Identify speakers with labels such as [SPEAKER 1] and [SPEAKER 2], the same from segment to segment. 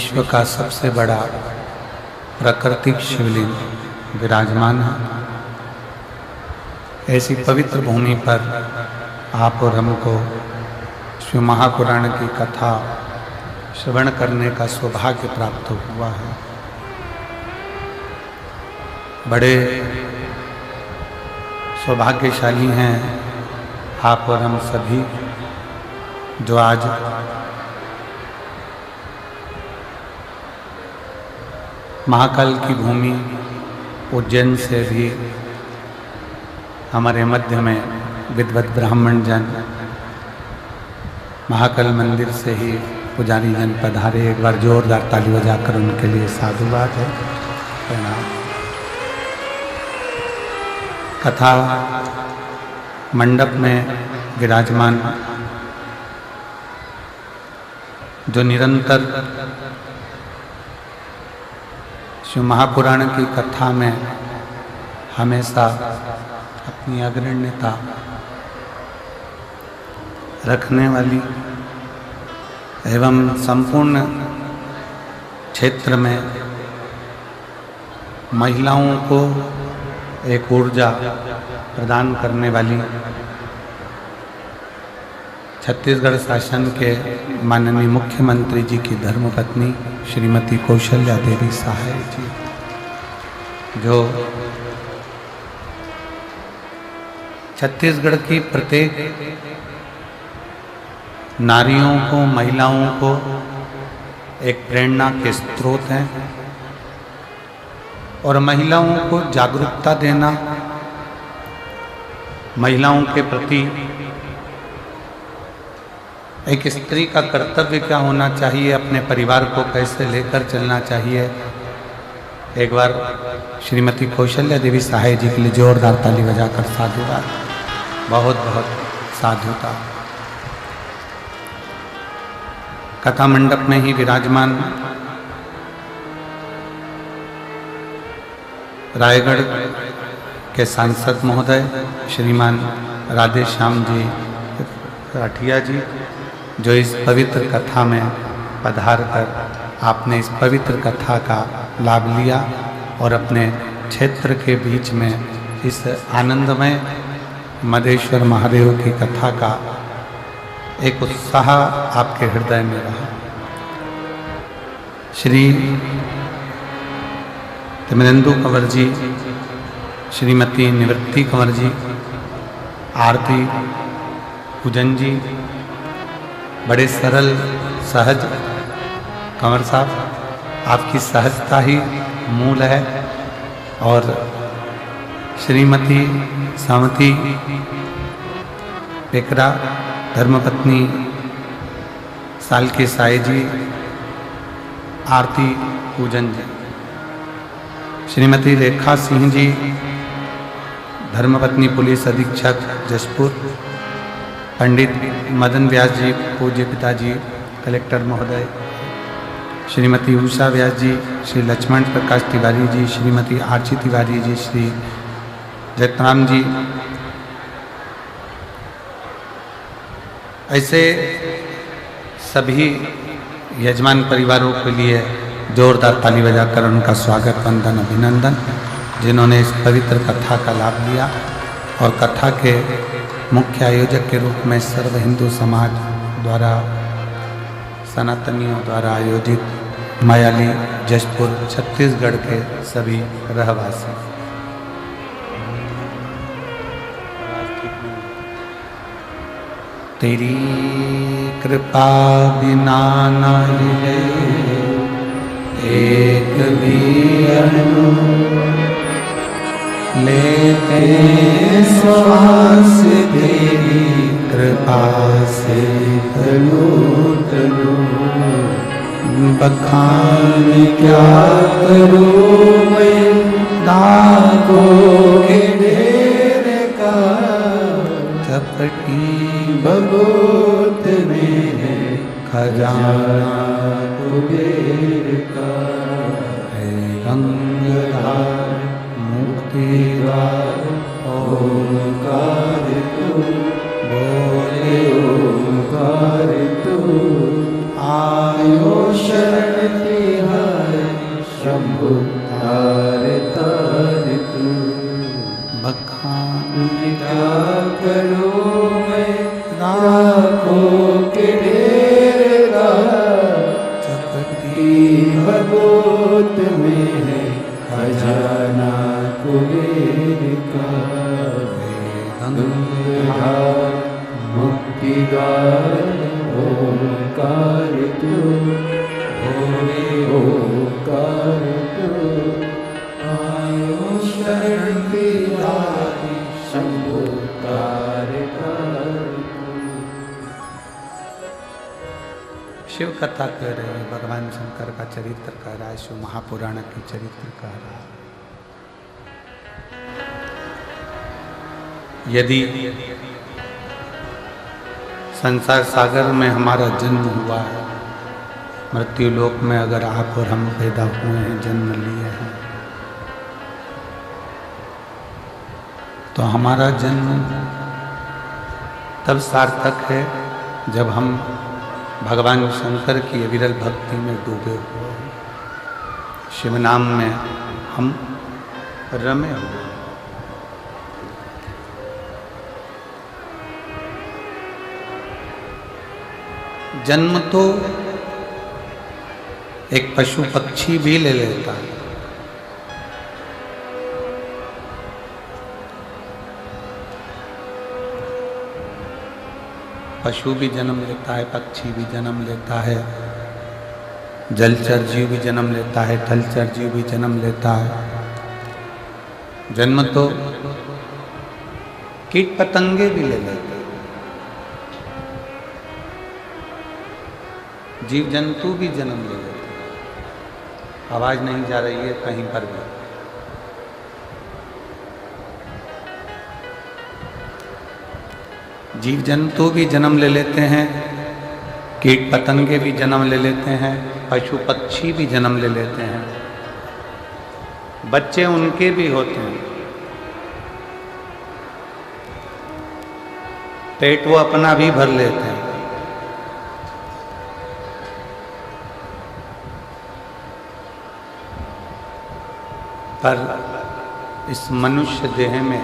[SPEAKER 1] विश्व का सबसे बड़ा प्राकृतिक शिवलिंग विराजमान है। ऐसी पवित्र भूमि पर आप और हमको शिव महापुराण की कथा श्रवण करने का सौभाग्य प्राप्त हुआ है। बड़े सौभाग्यशाली हैं आप और हम सभी जो आज महाकाल की भूमि उज्जैन से भी हमारे मध्य में विद्वत ब्राह्मण जन महाकाल मंदिर से ही पुजारी जन पधारे। एक बार जोरदार ताली बजाकर उनके लिए साधुवाद है, प्रणाम। कथा मंडप में विराजमान जो निरंतर शिव महापुराण की कथा में हमेशा अपनी अग्रण्यता रखने वाली एवं संपूर्ण क्षेत्र में महिलाओं को एक ऊर्जा प्रदान करने वाली छत्तीसगढ़ शासन के माननीय मुख्यमंत्री जी की धर्मपत्नी श्रीमती कौशल्या देवी सहाय जी, जो छत्तीसगढ़ की प्रत्येक नारियों को, महिलाओं को एक प्रेरणा के स्रोत हैं और महिलाओं को जागरूकता देना, महिलाओं के प्रति एक स्त्री का कर्तव्य क्या होना चाहिए, अपने परिवार को कैसे लेकर चलना चाहिए। एक बार श्रीमती कौशल्या देवी सहाय जी के लिए जोरदार ताली बजाकर साधुवाद, बहुत बहुत साधुता। कथा मंडप में ही विराजमान रायगढ़ के सांसद महोदय श्रीमान राधे श्याम जी राठिया जी, जो इस पवित्र कथा में पधार कर आपने इस पवित्र कथा का लाभ लिया और अपने क्षेत्र के बीच में इस आनंदमय मदेश्वर महादेव की कथा का एक उत्साह आपके हृदय में रहा। श्री तिमरेंदु कंवर जी, श्रीमती निवृत्ति कंवर जी, आरती पूजन जी, बड़े सरल सहज कंवर साहब, आपकी सहजता ही मूल है। और श्रीमती सामती पेकरा धर्मपत्नी सालके साई जी, आरती पूजन जी, श्रीमती रेखा सिंह जी धर्मपत्नी पुलिस अधीक्षक जशपुर, पंडित मदन व्यास जी पूज्य पिताजी कलेक्टर महोदय, श्रीमती उषा व्यास जी, श्री लक्ष्मण प्रकाश तिवारी जी, श्रीमती आरची तिवारी जी, श्री जयतराम जी, ऐसे सभी यजमान परिवारों के लिए जोरदार ताली बजाकर उनका स्वागत, वंदन, अभिनंदन, जिन्होंने इस पवित्र कथा का लाभ लिया। और कथा के मुख्य आयोजक के रूप में सर्व हिंदू समाज द्वारा, सनातनियों द्वारा आयोजित मायाली जशपुर छत्तीसगढ़ के सभी रहवासी। तेरी कृपा बिना न मिले एक भी अणु, लेते श्वास तेरी कृपा से तनु तनु, बखान क्या करूं मैं दागों के ढेर का, चपटी बगोत में है खजाना कुबेर का, है गंगाधार मुक्तिद्वार ओंकार तू, बोले ओंकार तू, आयो शरण
[SPEAKER 2] तार तार तू।
[SPEAKER 1] बखान
[SPEAKER 2] क्या करूं मैं राखों के ढेर का, चपटी भगोत में है खजाना कुबेर का। गंगाधार मुक्ति द्वार ओंकार तू, होवे ओंकार तू। आयो शरण की राही शंभो कार कार तू।
[SPEAKER 1] शिव कथा कह रहे हैं, भगवान शंकर का चरित्र कह रहा है, शिव महापुराण की चरित्र कह रहा है। यदि संसार सागर में हमारा जन्म हुआ है, मृत्यु लोक में अगर आप और हम पैदा हुए हैं, जन्म लिए हैं, तो हमारा जन्म तब सार्थक है जब हम भगवान शंकर की अविरल भक्ति में डूबे हुए हैं, शिव नाम में हम रमे हुए। जन्म तो एक पशु पक्षी भी ले लेता है। पशु भी जन्म लेता है, पक्षी भी जन्म लेता है, जलचर जीव भी जन्म लेता है, थलचर जीव भी जन्म लेता है। जन्म तो कीट पतंगे भी ले लेते हैं, जीव जंतु भी जन्म ले लेते हैं। आवाज नहीं जा रही है कहीं पर भी। जीव जंतु भी जन्म ले लेते हैं, कीट पतंगे भी जन्म ले लेते हैं, पशु पक्षी भी जन्म ले लेते हैं, बच्चे उनके भी होते हैं। पेट वो अपना भी भर लेते हैं। पर इस मनुष्य देह में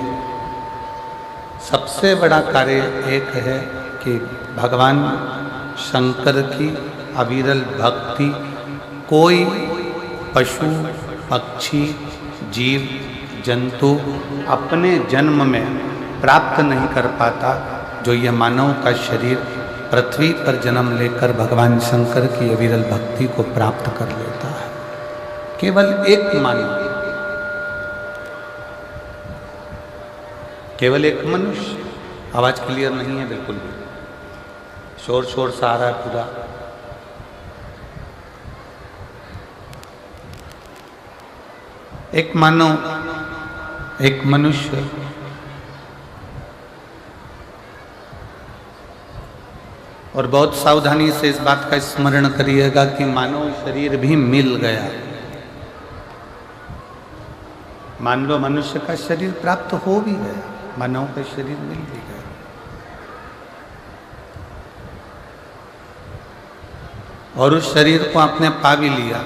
[SPEAKER 1] सबसे बड़ा कार्य एक है कि भगवान शंकर की अविरल भक्ति कोई पशु पक्षी जीव जंतु अपने जन्म में प्राप्त नहीं कर पाता, जो यह मानव का शरीर पृथ्वी पर जन्म लेकर भगवान शंकर की अविरल भक्ति को प्राप्त कर लेता है। केवल एक मानव, केवल एक मनुष्य। आवाज क्लियर नहीं है बिल्कुल भी, शोर शोर सा आ रहा है पूरा। एक मानव, एक मनुष्य और बहुत सावधानी से इस बात का स्मरण करिएगा कि मानव शरीर भी मिल गया। मान लो मनुष्य का शरीर प्राप्त हो भी गया, मानव का शरीर मिल भी गया, और उस शरीर को आपने पा भी लिया।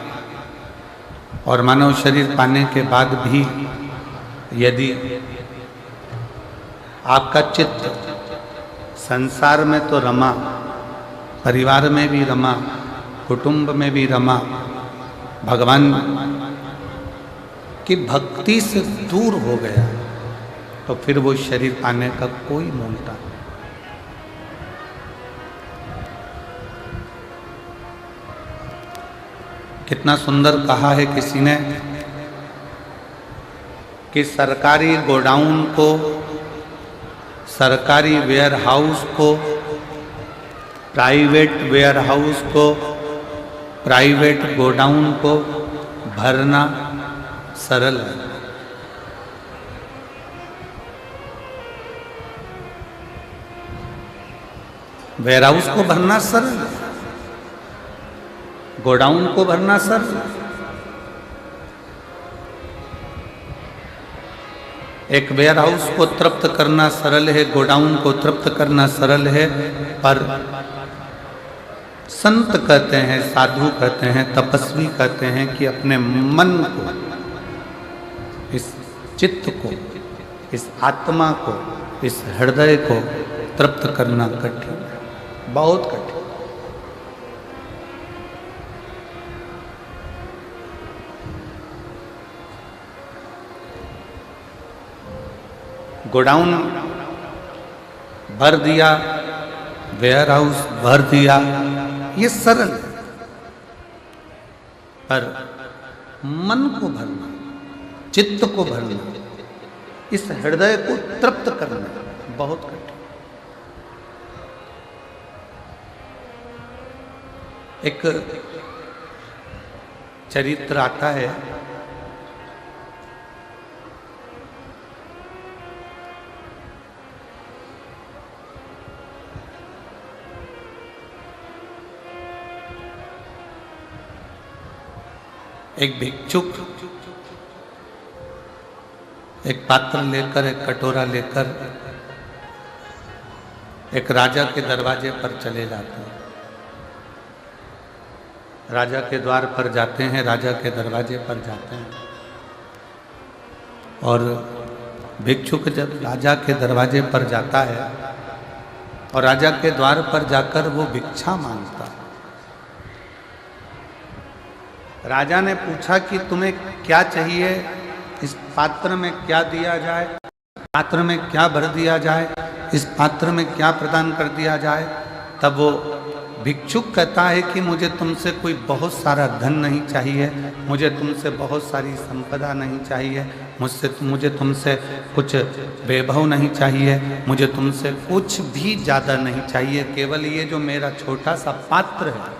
[SPEAKER 1] और मानव शरीर पाने के बाद भी यदि आपका चित्त संसार में तो रमा, परिवार में भी रमा, कुटुंब में भी रमा, भगवान की भक्ति से दूर हो गया, तो फिर वो शरीर पाने का कोई मूलता नहीं। कितना सुंदर कहा है किसी ने कि सरकारी गोडाउन को, सरकारी वेयरहाउस को, प्राइवेट वेयरहाउस को, प्राइवेट गोडाउन को भरना सरल है। वेयरहाउस को भरना सरल है, गोडाउन को भरना सरल है। एक वेयरहाउस को तृप्त करना सरल है, गोडाउन को तृप्त करना सरल है, पर संत कहते हैं, साधु कहते हैं, तपस्वी कहते हैं कि अपने मन को, इस चित्त को, इस आत्मा को, इस हृदय को तृप्त करना कठिन है, बहुत कठिन। गोडाउन भर दिया, वेयर हाउस भर दिया, ये सरल है, पर मन को भरना, चित्त को भरना, इस हृदय को तृप्त करना बहुत कठिन। एक चरित्र आता है, एक भिक्षुक एक पात्र लेकर, एक कटोरा लेकर एक राजा के दरवाजे पर चले जाते हैं। राजा के द्वार पर जाते हैं, राजा के दरवाजे पर जाते हैं, और भिक्षुक जब राजा के दरवाजे पर जाता है और राजा के द्वार पर जाकर वो भिक्षा मांगता है। राजा ने पूछा कि तुम्हें क्या चाहिए, इस पात्र में क्या दिया जाए, पात्र में क्या भर दिया जाए, इस पात्र में क्या प्रदान कर दिया जाए। तब वो भिक्षुक कहता है कि मुझे तुमसे कोई बहुत सारा धन नहीं चाहिए, मुझे तुमसे बहुत सारी संपदा नहीं चाहिए, मुझे तुमसे कुछ वैभव नहीं चाहिए, मुझे तुमसे कुछ भी ज़्यादा नहीं चाहिए, केवल ये जो मेरा छोटा सा पात्र है,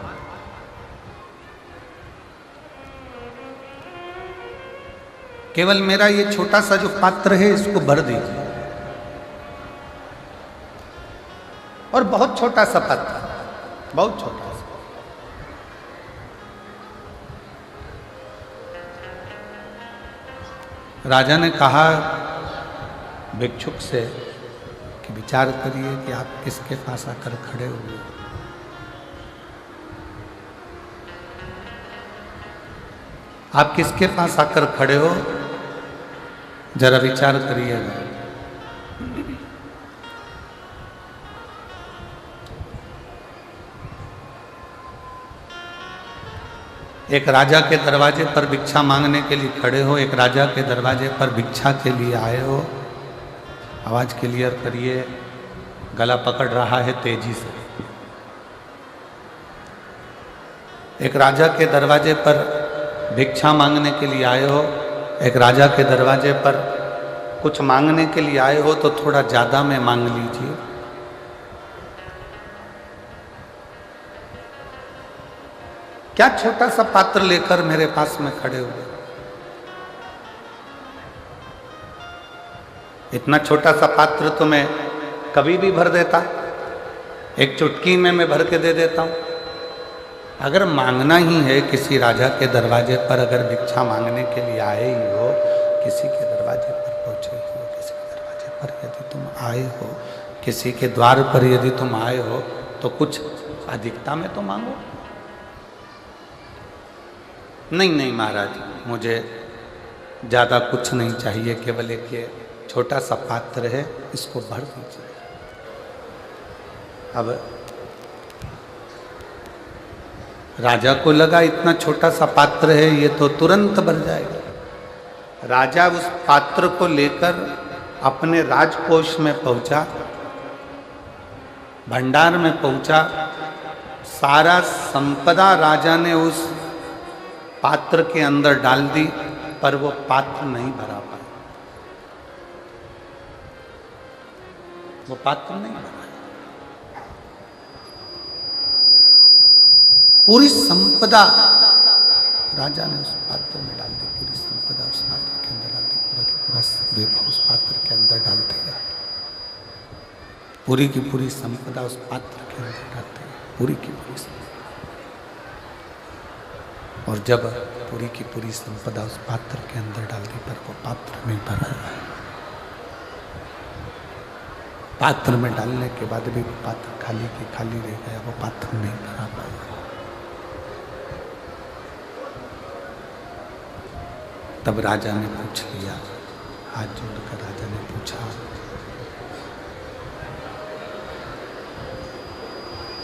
[SPEAKER 1] केवल मेरा ये छोटा सा जो पात्र है इसको भर दीजिए। और बहुत छोटा सा पात्र, बहुत छोटा सा। राजा ने कहा भिक्षुक से कि विचार करिए कि आप किसके पास आकर खड़े हुए। आप किसके पास आकर खड़े हो, जरा विचार करिएगा। एक राजा के दरवाजे पर भिक्षा मांगने के लिए खड़े हो, एक राजा के दरवाजे पर भिक्षा के लिए आए हो। आवाज क्लियर करिए, गला पकड़ रहा है तेजी से। एक राजा के दरवाजे पर भिक्षा मांगने के लिए आए हो, एक राजा के दरवाजे पर कुछ मांगने के लिए आए हो तो थोड़ा ज़्यादा में मांग लीजिए। क्या छोटा सा पात्र लेकर मेरे पास में खड़े हुए। इतना छोटा सा पात्र तो मैं कभी भी भर देता, एक चुटकी में मैं भर के दे देता हूं। अगर मांगना ही है किसी राजा के दरवाजे पर, अगर भिक्षा मांगने के लिए आए ही हो, किसी के दरवाजे पर पहुंचे ही हो, किसी के दरवाजे पर यदि तुम आए हो, किसी के द्वार पर यदि तुम आए हो, तो कुछ अधिकता में तो मांगो। नहीं नहीं महाराज, मुझे ज़्यादा कुछ नहीं चाहिए, केवल एक ये छोटा सा पात्र है, इसको भर दीजिए। अब राजा को लगा इतना छोटा सा पात्र है, ये तो तुरंत भर जाएगा। राजा उस पात्र को लेकर अपने राजकोष में पहुंचा, भंडार में पहुंचा। सारा संपदा राजा ने उस पात्र के अंदर डाल दी, पर वो पात्र नहीं भरा पाया, वो पात्र नहीं भरा। पूरी संपदा राजा ने उस पात्र में डाल दी, पूरी संपदा उस पात्र के अंदर डाल दी, पूरा की पूरा वैभव उस पात्र के अंदर डाल दिया, पूरी की पूरी संपदा उस पात्र के अंदर डाल दी, पूरी की पूरी संपदा। और जब पूरी की पूरी संपदा उस पात्र के अंदर डाल दी, पर वो पात्र नहीं भरा है। पात्र में डालने के बाद भी पात्र खाली की खाली रह गया, वो पात्र नहीं भरा पाया। तब राजा ने पूछ लिया, हाथ जोड़कर राजा ने पूछा,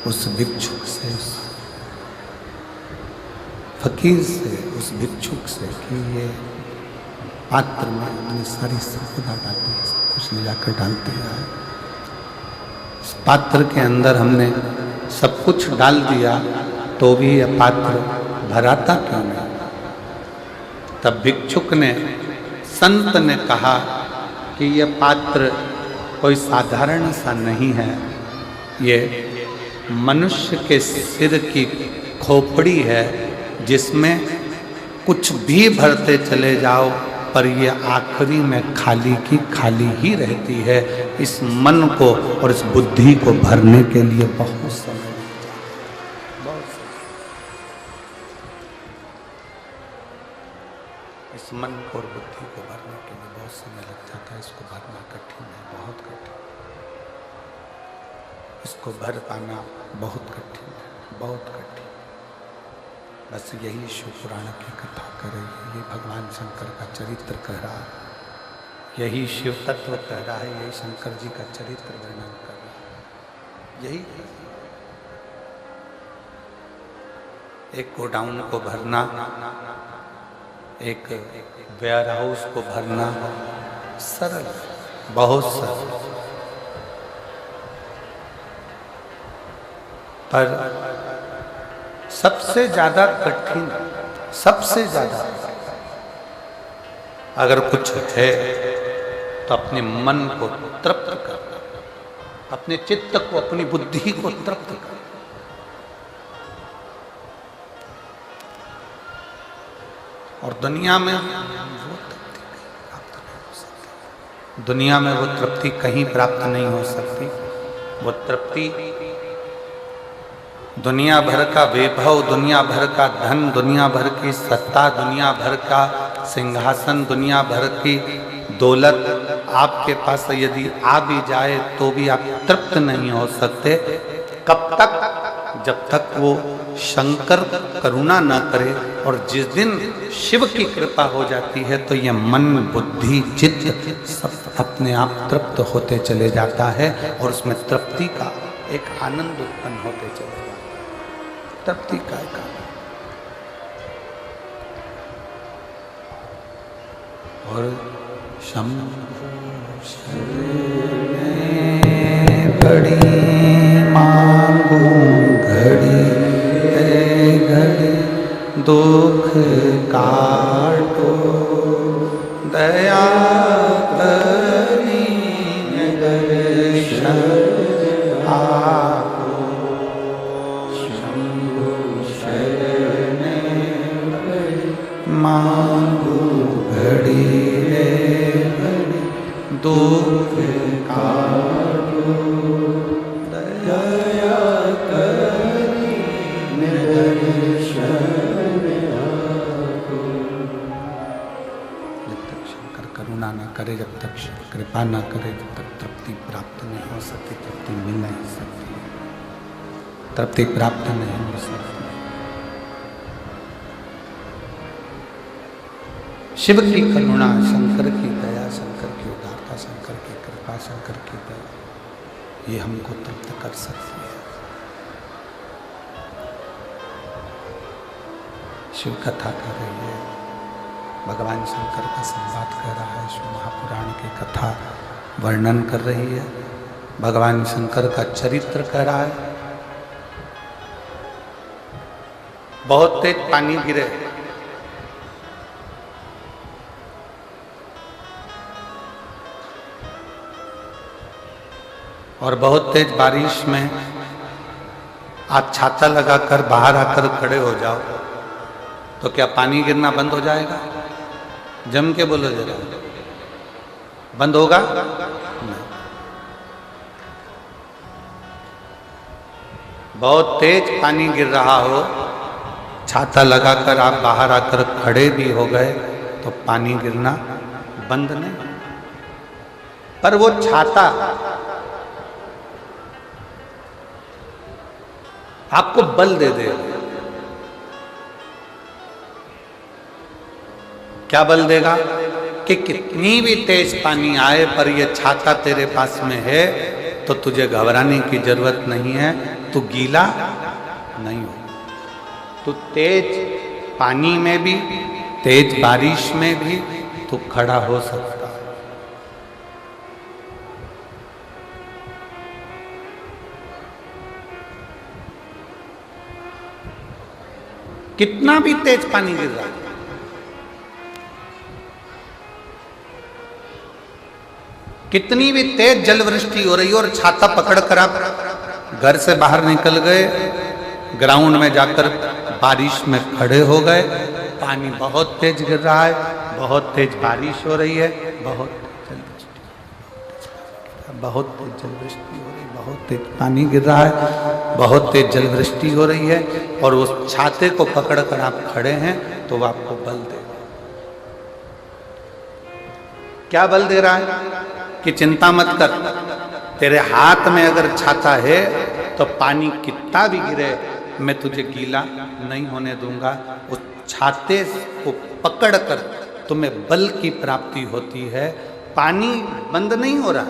[SPEAKER 1] उस भिक्षुक से, उस फकीर से, उस भिक्षुक से कि ये पात्र में हमने सारी संपदा डाली है, सब कुछ ले जाकर डाल दिया है, इस पात्र के अंदर हमने सब कुछ डाल दिया तो भी यह पात्र भराता क्यों नहीं? तब भिक्षुक ने, संत ने कहा कि यह पात्र कोई साधारण सा नहीं है, ये मनुष्य के सिर की खोपड़ी है जिसमें कुछ भी भरते चले जाओ पर ये आखिरी में खाली की खाली ही रहती है। इस मन को और इस बुद्धि को भरने के लिए बहुत समय लगता है, बहुत समय। इस मन को और बुद्धि को भरने के लिए बहुत समय लग जाता है। इसको भरना कठिन है, बहुत कठिन। इसको भर पाना बहुत कठिन है, बहुत कठिन। बस यही शिव पुराण की कथा कर रही है, ये भगवान शंकर का चरित्र कह रहा है, यही शिव तत्व कह रहा है, यही शंकर जी का चरित्र वर्णन कर रहा है। यही एक गोडाउन को भरना, एक वेयर हाउस को भरना सरल, बहुत सरल, पर सबसे ज्यादा कठिन, सबसे ज्यादा अगर कुछ है तो अपने मन को तृप्त करना, अपने चित्त को, अपनी बुद्धि को तृप्त करना। और दुनिया में वो तृप्ति प्राप्त नहीं हो सकती, दुनिया में वो तृप्ति कहीं प्राप्त नहीं हो सकती। वो तृप्ति दुनिया भर का वैभव, दुनिया भर का धन, दुनिया भर की सत्ता, दुनिया भर का सिंहासन, दुनिया भर की दौलत आपके पास यदि आ भी जाए तो भी आप तृप्त नहीं हो सकते। कब तक? जब तक वो शंकर करुणा न करे। और जिस दिन शिव की कृपा हो जाती है तो यह मन, बुद्धि, चित्त सब अपने आप तृप्त होते चले जाता है और उसमें तृप्ति का एक आनंद उत्पन्न होते चले जाता है। तृप्ति का एक आनंद। और शंभु शरणे बड़ी मांगू घड़ी घड़ी दुख काटो दया करी दर्शन आपो। शंभु शरणे मांगू घड़ी रे घड़ी दुख काटो दया करी दर्शन आपो। जब तक शंकर करुणा न करे, जब तक कृपा न करे, जब तक तृप्ति प्राप्त नहीं हो सकती, तृप्ति मिल नहीं सकती, तृप्ति प्राप्त नहीं हो सकती। शिव की करुणा, शंकर की दया, शंकर की उदारता, शंकर की कृपा, शंकर की दया, ये हमको तृप्त कर सकती है। शिव कथा कर रही है, भगवान शंकर का संवाद कर रहा है, शिव महापुराण की कथा वर्णन कर रही है, भगवान शंकर का चरित्र कर रहा है। बहुत तेज पानी गिरे, और बहुत तेज बारिश में आप छाता लगाकर बाहर आकर खड़े हो जाओ तो क्या पानी गिरना बंद हो जाएगा? जम के बोलो जरा, बंद होगा? नहीं। बहुत तेज पानी गिर रहा हो, छाता लगाकर आप बाहर आकर खड़े भी हो गए तो पानी गिरना बंद नहीं। पर वो छाता आपको बल दे देगा। क्या बल देगा? कि कितनी भी तेज पानी आए पर ये छाता तेरे पास में है तो तुझे घबराने की जरूरत नहीं है, तू गीला नहीं हो। तू तेज पानी में भी, तेज बारिश में भी तू खड़ा हो सकता है। कितना भी तेज पानी गिर रहा है, कितनी भी तेज जलवृष्टि हो रही हो और छाता पकड़कर आप घर से बाहर निकल गए, ग्राउंड में जाकर बारिश में खड़े हो गए, पानी बहुत तेज गिर रहा है, बहुत तेज बारिश हो रही है, बहुत तेज जलवृष्टि हो रही है, बहुत तेज पानी गिर रहा है, बहुत तेज जलवृष्टि हो रही है, और उस छाते को पकड़कर आप खड़े हैं तो वो आपको बल देगा। क्या बल दे रहा है? कि चिंता मत कर, तेरे हाथ में अगर छाता है तो पानी कितना भी गिरे मैं तुझे गीला नहीं होने दूंगा। उस छाते को पकड़कर तुम्हें बल की प्राप्ति होती है। पानी बंद नहीं हो रहा,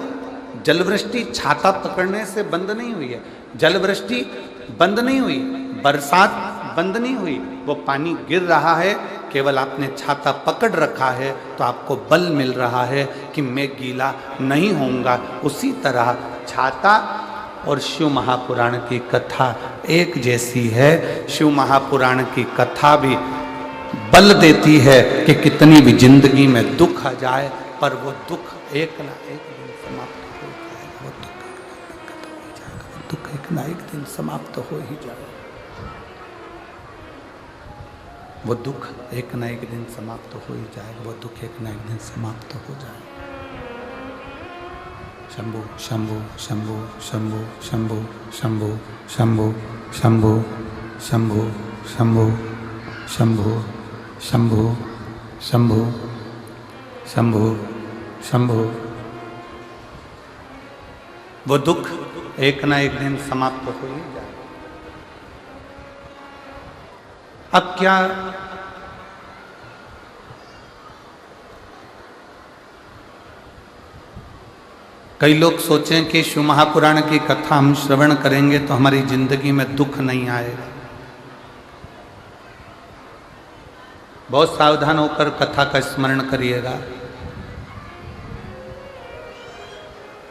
[SPEAKER 1] जलवृष्टि छाता पकड़ने से बंद नहीं हुई है, जलवृष्टि बंद नहीं हुई, बरसात बंद नहीं हुई, वो पानी गिर रहा है, केवल आपने छाता पकड़ रखा है तो आपको बल मिल रहा है कि मैं गीला नहीं होऊंगा। उसी तरह छाता और शिव महापुराण की कथा एक जैसी है। शिव महापुराण की कथा भी बल देती है कि कितनी भी जिंदगी में दुख आ जाए पर वो दुख एक ना एक दिन समाप्त हो जाएगा, वो दुख एक ना एक दिन समाप्त हो ही जाएगा, वो दुख एक ना एक दिन समाप्त हो ही जाएगा, वो दुख एक ना एक दिन समाप्त हो जाएगा। शंभु शंभु शंभु शंभु शंभु शंभु शंभु शंभु शंभु शंभु शंभु शंभु शंभु शंभु शंभु। वो दुख एक ना एक दिन समाप्त हो ही जाए। अब क्या कई लोग सोचें कि शिव महापुराण की कथा हम श्रवण करेंगे तो हमारी जिंदगी में दुख नहीं आएगा। बहुत सावधान होकर कथा का स्मरण करिएगा।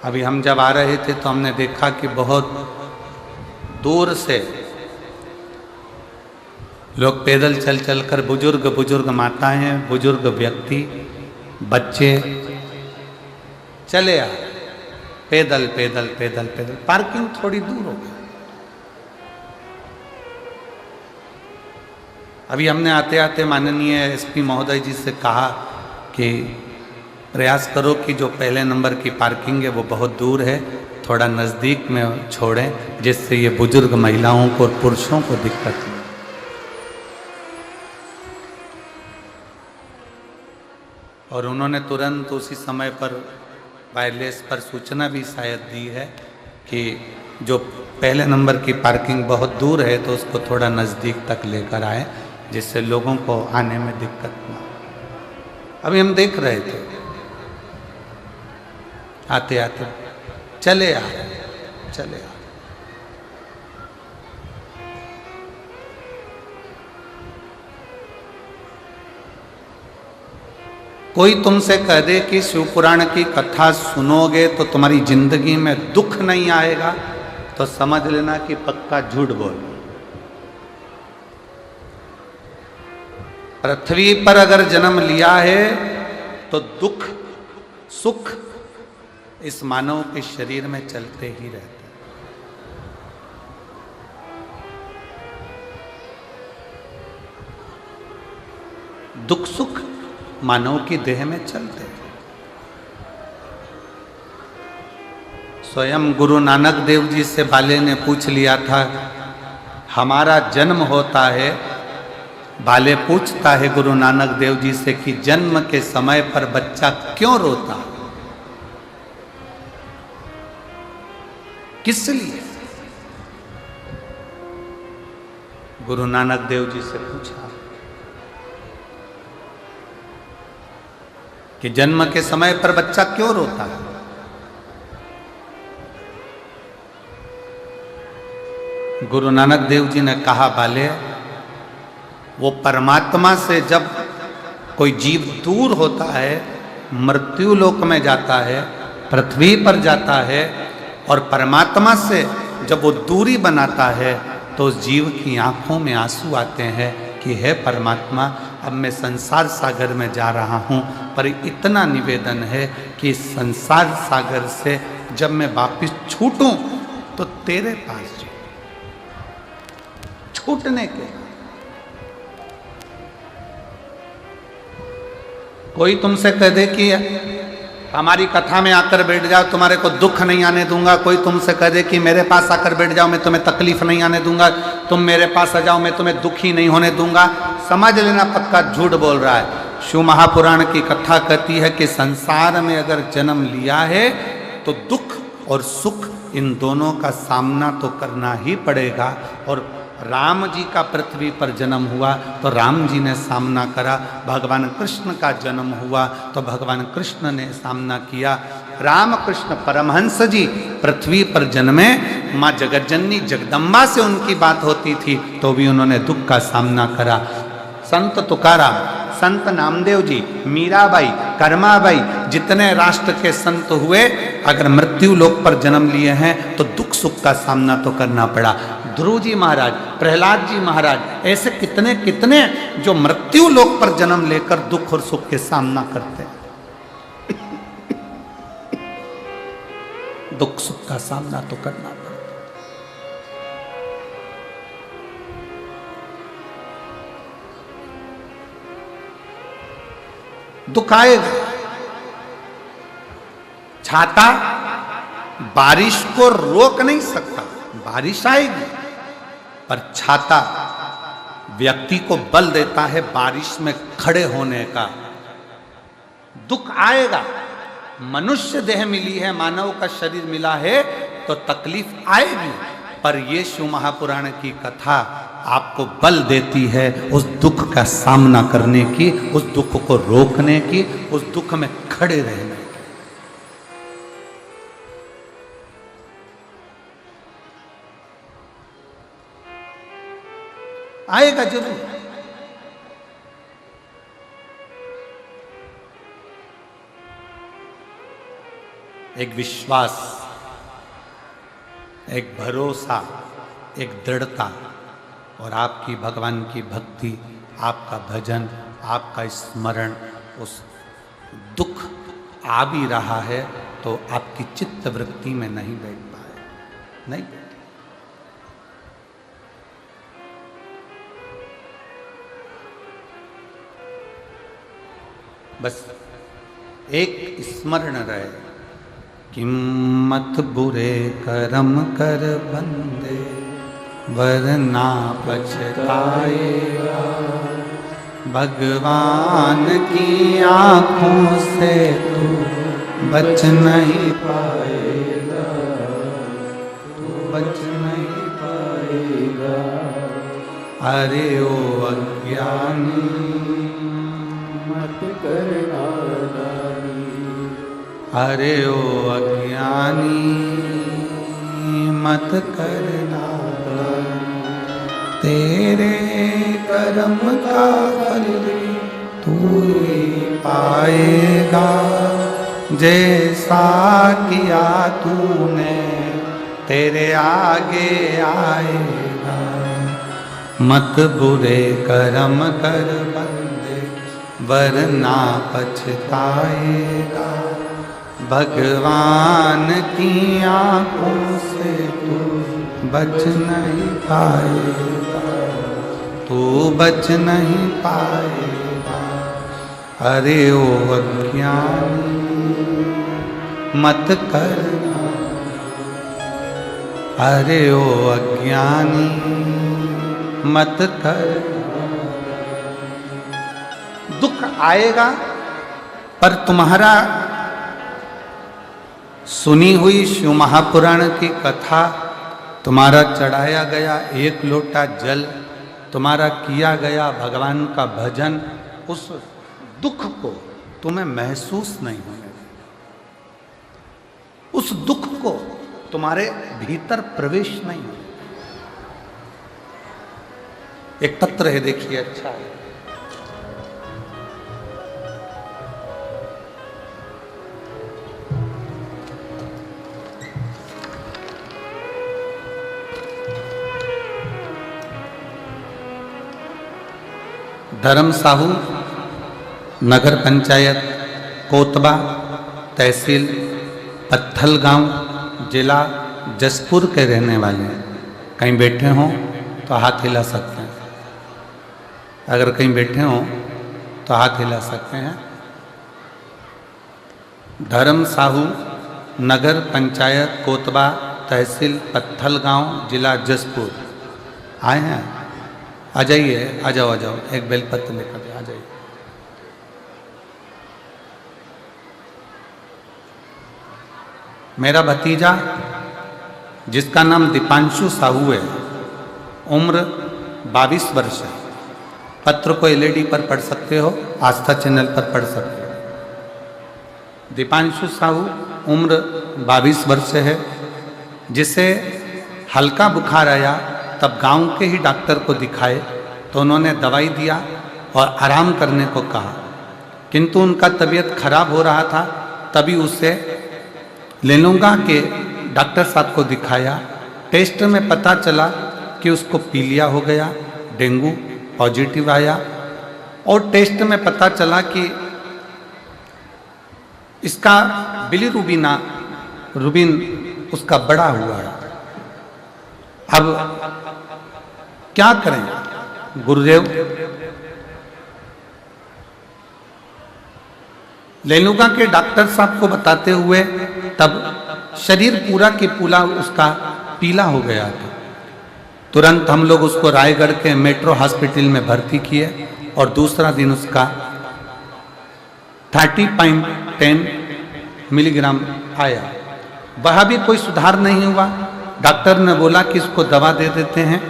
[SPEAKER 1] अभी हम जब आ रहे थे तो हमने देखा कि बहुत दूर से लोग पैदल चल चलकर, बुजुर्ग माताएं, बुजुर्ग व्यक्ति, बच्चे चले आए पैदल पैदल पैदल पैदल। पार्किंग थोड़ी दूर हो गई। अभी हमने आते आते माननीय एसपी महोदय जी से कहा कि प्रयास करो कि जो पहले नंबर की पार्किंग है वो बहुत दूर है, थोड़ा नज़दीक में छोड़ें, जिससे ये बुजुर्ग महिलाओं को और पुरुषों को दिक्कत नहीं। और उन्होंने तुरंत उसी समय पर वायरलेस पर सूचना भी शायद दी है कि जो पहले नंबर की पार्किंग बहुत दूर है तो उसको थोड़ा नज़दीक तक लेकर आए, जिससे लोगों को आने में दिक्कत ना। अभी हम देख रहे थे आते आते चले आ। कोई तुमसे कह दे कि शिव पुराण की कथा सुनोगे तो तुम्हारी जिंदगी में दुख नहीं आएगा तो समझ लेना कि पक्का झूठ बोल। पृथ्वी पर अगर जन्म लिया है तो दुख सुख इस मानव के शरीर में चलते ही रहते हैं। दुख सुख मानव की देह में चलते हैं। स्वयं गुरु नानक देव जी से बाले ने पूछ लिया था, हमारा जन्म होता है, बाले पूछता है गुरु नानक देव जी से कि जन्म के समय पर बच्चा क्यों रोता, किस लिए? गुरु नानक देव जी से पूछा कि जन्म के समय पर बच्चा क्यों रोता है? गुरु नानक देव जी ने कहा, बाले, वो परमात्मा से जब कोई जीव दूर होता है, मृत्यु लोक में जाता है, पृथ्वी पर जाता है, और परमात्मा से जब वो दूरी बनाता है तो उस जीव की आंखों में आंसू आते हैं कि हे परमात्मा, अब मैं संसार सागर में जा रहा हूँ, पर इतना निवेदन है कि इस संसार सागर से जब मैं वापिस छूटूं तो तेरे पास छूटने के। कोई तुमसे कह दे कि हमारी कथा में आकर बैठ जाओ, तुम्हारे को दुख नहीं आने दूंगा। कोई तुमसे कह दे कि मेरे पास आकर बैठ जाओ, मैं तुम्हें तकलीफ नहीं आने दूंगा। तुम मेरे पास आ जाओ, मैं तुम्हें दुखी नहीं होने दूंगा। समझ लेना पक्का झूठ बोल रहा है। शिव महापुराण की कथा कहती है कि संसार में अगर जन्म लिया है तो दुख और सुख इन दोनों का सामना तो करना ही पड़ेगा। और राम जी का पृथ्वी पर जन्म हुआ तो राम जी ने सामना करा, भगवान कृष्ण का जन्म हुआ तो भगवान कृष्ण ने सामना किया। रामकृष्ण परमहंस जी पृथ्वी पर जन्मे, माँ जगज्जननी जगदम्बा से उनकी बात होती थी तो भी उन्होंने दुख का सामना करा। संत तुकाराम, संत नामदेव जी, मीराबाई, कर्माबाई, जितने राष्ट्र के संत हुए, अगर मृत्यु लोक पर जन्म लिए हैं तो दुख सुख का सामना तो करना पड़ा। ध्रुव जी महाराज, प्रहलाद जी महाराज, ऐसे कितने कितने जो मृत्यु लोक पर जन्म लेकर दुख और सुख के सामना करते हैं। दुख सुख का सामना तो करना पड़ता। दुख आएगा। छाता बारिश को रोक नहीं सकता, बारिश आएगी, पर छाता व्यक्ति को बल देता है बारिश में खड़े होने का। दुख आएगा। मनुष्य देह मिली है, मानव का शरीर मिला है तो तकलीफ आएगी, पर ये शिव महापुराण की कथा आपको बल देती है उस दुख का सामना करने की, उस दुख को रोकने की, उस दुख में खड़े रहने की। आएगा जरूर। एक विश्वास, एक भरोसा, एक दृढ़ता, और आपकी भगवान की भक्ति, आपका भजन, आपका स्मरण, उस दुख आ भी रहा है तो आपकी चित्त वृत्ति में नहीं बैठ पाए, नहीं बैठे। बस एक स्मरण रहे, किम्मत बुरे कर्म कर बंदे, वरना पछताएगा। भगवान की आंखों से तू बच नहीं पाएगा, तू बच नहीं पाएगा। अरे ओ अज्ञानी
[SPEAKER 2] मत करना नानी,
[SPEAKER 1] अरे ओ अज्ञानी मत करना, तेरे कर्म का फल तू ही पाएगा। जैसा किया तूने तेरे आगे आएगा। मत बुरे कर्म कर बंदे, वरना पछताएगा। भगवान की आंखों से तू बच नहीं पाएगा, तू बच नहीं पाएगा। अरे ओ अज्ञानी मत करना, अरे ओ अज्ञानी मत करना। दुख आएगा, पर तुम्हारा सुनी हुई शिव महापुराण की कथा, तुम्हारा चढ़ाया गया एक लोटा जल, तुम्हारा किया गया भगवान का भजन उस दुख को तुम्हें महसूस नहीं होने देगा, उस दुख को तुम्हारे भीतर प्रवेश नहीं हो। एक पत्र है, देखिए, अच्छा है। धर्म साहू, नगर पंचायत कोतबा, तहसील पत्थल गांव, जिला जसपुर के रहने वाले हैं। कहीं बैठे हों तो हाथ हिला सकते हैं, अगर कहीं बैठे हों तो हाथ हिला सकते हैं। धर्म साहू, नगर पंचायत कोतबा, तहसील पत्थल गांव, जिला जसपुर। आए हैं? आ जाइए, आ जाओ, आ जाओ, एक बेलपत्र लेकर आ जाइए। मेरा भतीजा जिसका नाम दीपांशु साहू है, उम्र 22 वर्ष है। पत्र को एलईडी पर पढ़ सकते हो, आस्था चैनल पर पढ़ सकते हो। दीपांशु साहू उम्र 22 वर्ष है, जिसे हल्का बुखार आया तब गांव के ही डॉक्टर को दिखाए तो उन्होंने दवाई दिया और आराम करने को कहा, किंतु उनका तबीयत खराब हो रहा था। तभी उसे लेनुगा के डॉक्टर साहब को दिखाया। टेस्ट में पता चला कि उसको पीलिया हो गया, डेंगू पॉजिटिव आया, और टेस्ट में पता चला कि इसका बिलीरुबिन उसका बड़ा हुआ है। अब क्या करें गुरुदेव? लेनुगा के डॉक्टर साहब को बताते हुए तब शरीर पूरा के पूरा उसका पीला हो गया था। तुरंत हम लोग उसको रायगढ़ के मेट्रो हॉस्पिटल में भर्ती किए और दूसरा दिन उसका 30.10 मिलीग्राम आया। वह भी कोई सुधार नहीं हुआ। डॉक्टर ने बोला कि इसको दवा दे देते हैं।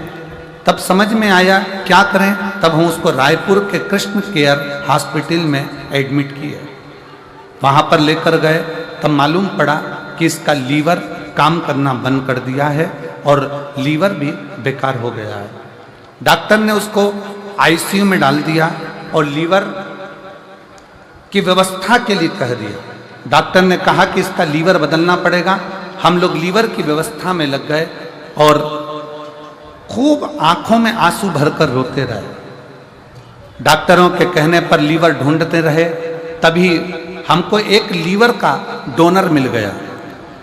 [SPEAKER 1] तब समझ में आया क्या करें, तब हम उसको रायपुर के कृष्ण केयर हॉस्पिटल में एडमिट किए। वहाँ पर लेकर गए तब मालूम पड़ा कि इसका लीवर काम करना बंद कर दिया है और लीवर भी बेकार हो गया है। डॉक्टर ने उसको आईसीयू में डाल दिया और लीवर की व्यवस्था के लिए कह दिया। डॉक्टर ने कहा कि इसका लीवर बदलना पड़ेगा। हम लोग लीवर की व्यवस्था में लग गए और खूब आंखों में आंसू भरकर रोते रहे। डॉक्टरों के कहने पर लीवर ढूंढते रहे। तभी हमको एक लीवर का डोनर मिल गया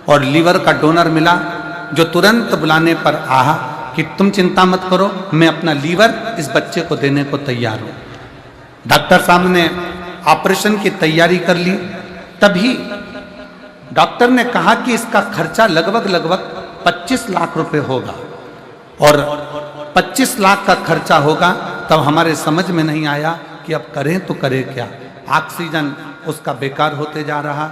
[SPEAKER 1] और लीवर का डोनर मिला जो तुरंत बुलाने पर आहा कि तुम चिंता मत करो, मैं अपना लीवर इस बच्चे को देने को तैयार हूं। डॉक्टर साहब ने ऑपरेशन की तैयारी कर ली। तभी डॉक्टर ने कहा कि इसका खर्चा लगभग 25 लाख रुपए होगा और 25 लाख का खर्चा होगा। तब हमारे समझ में नहीं आया कि अब करें तो करें क्या। ऑक्सीजन उसका बेकार होते जा रहा,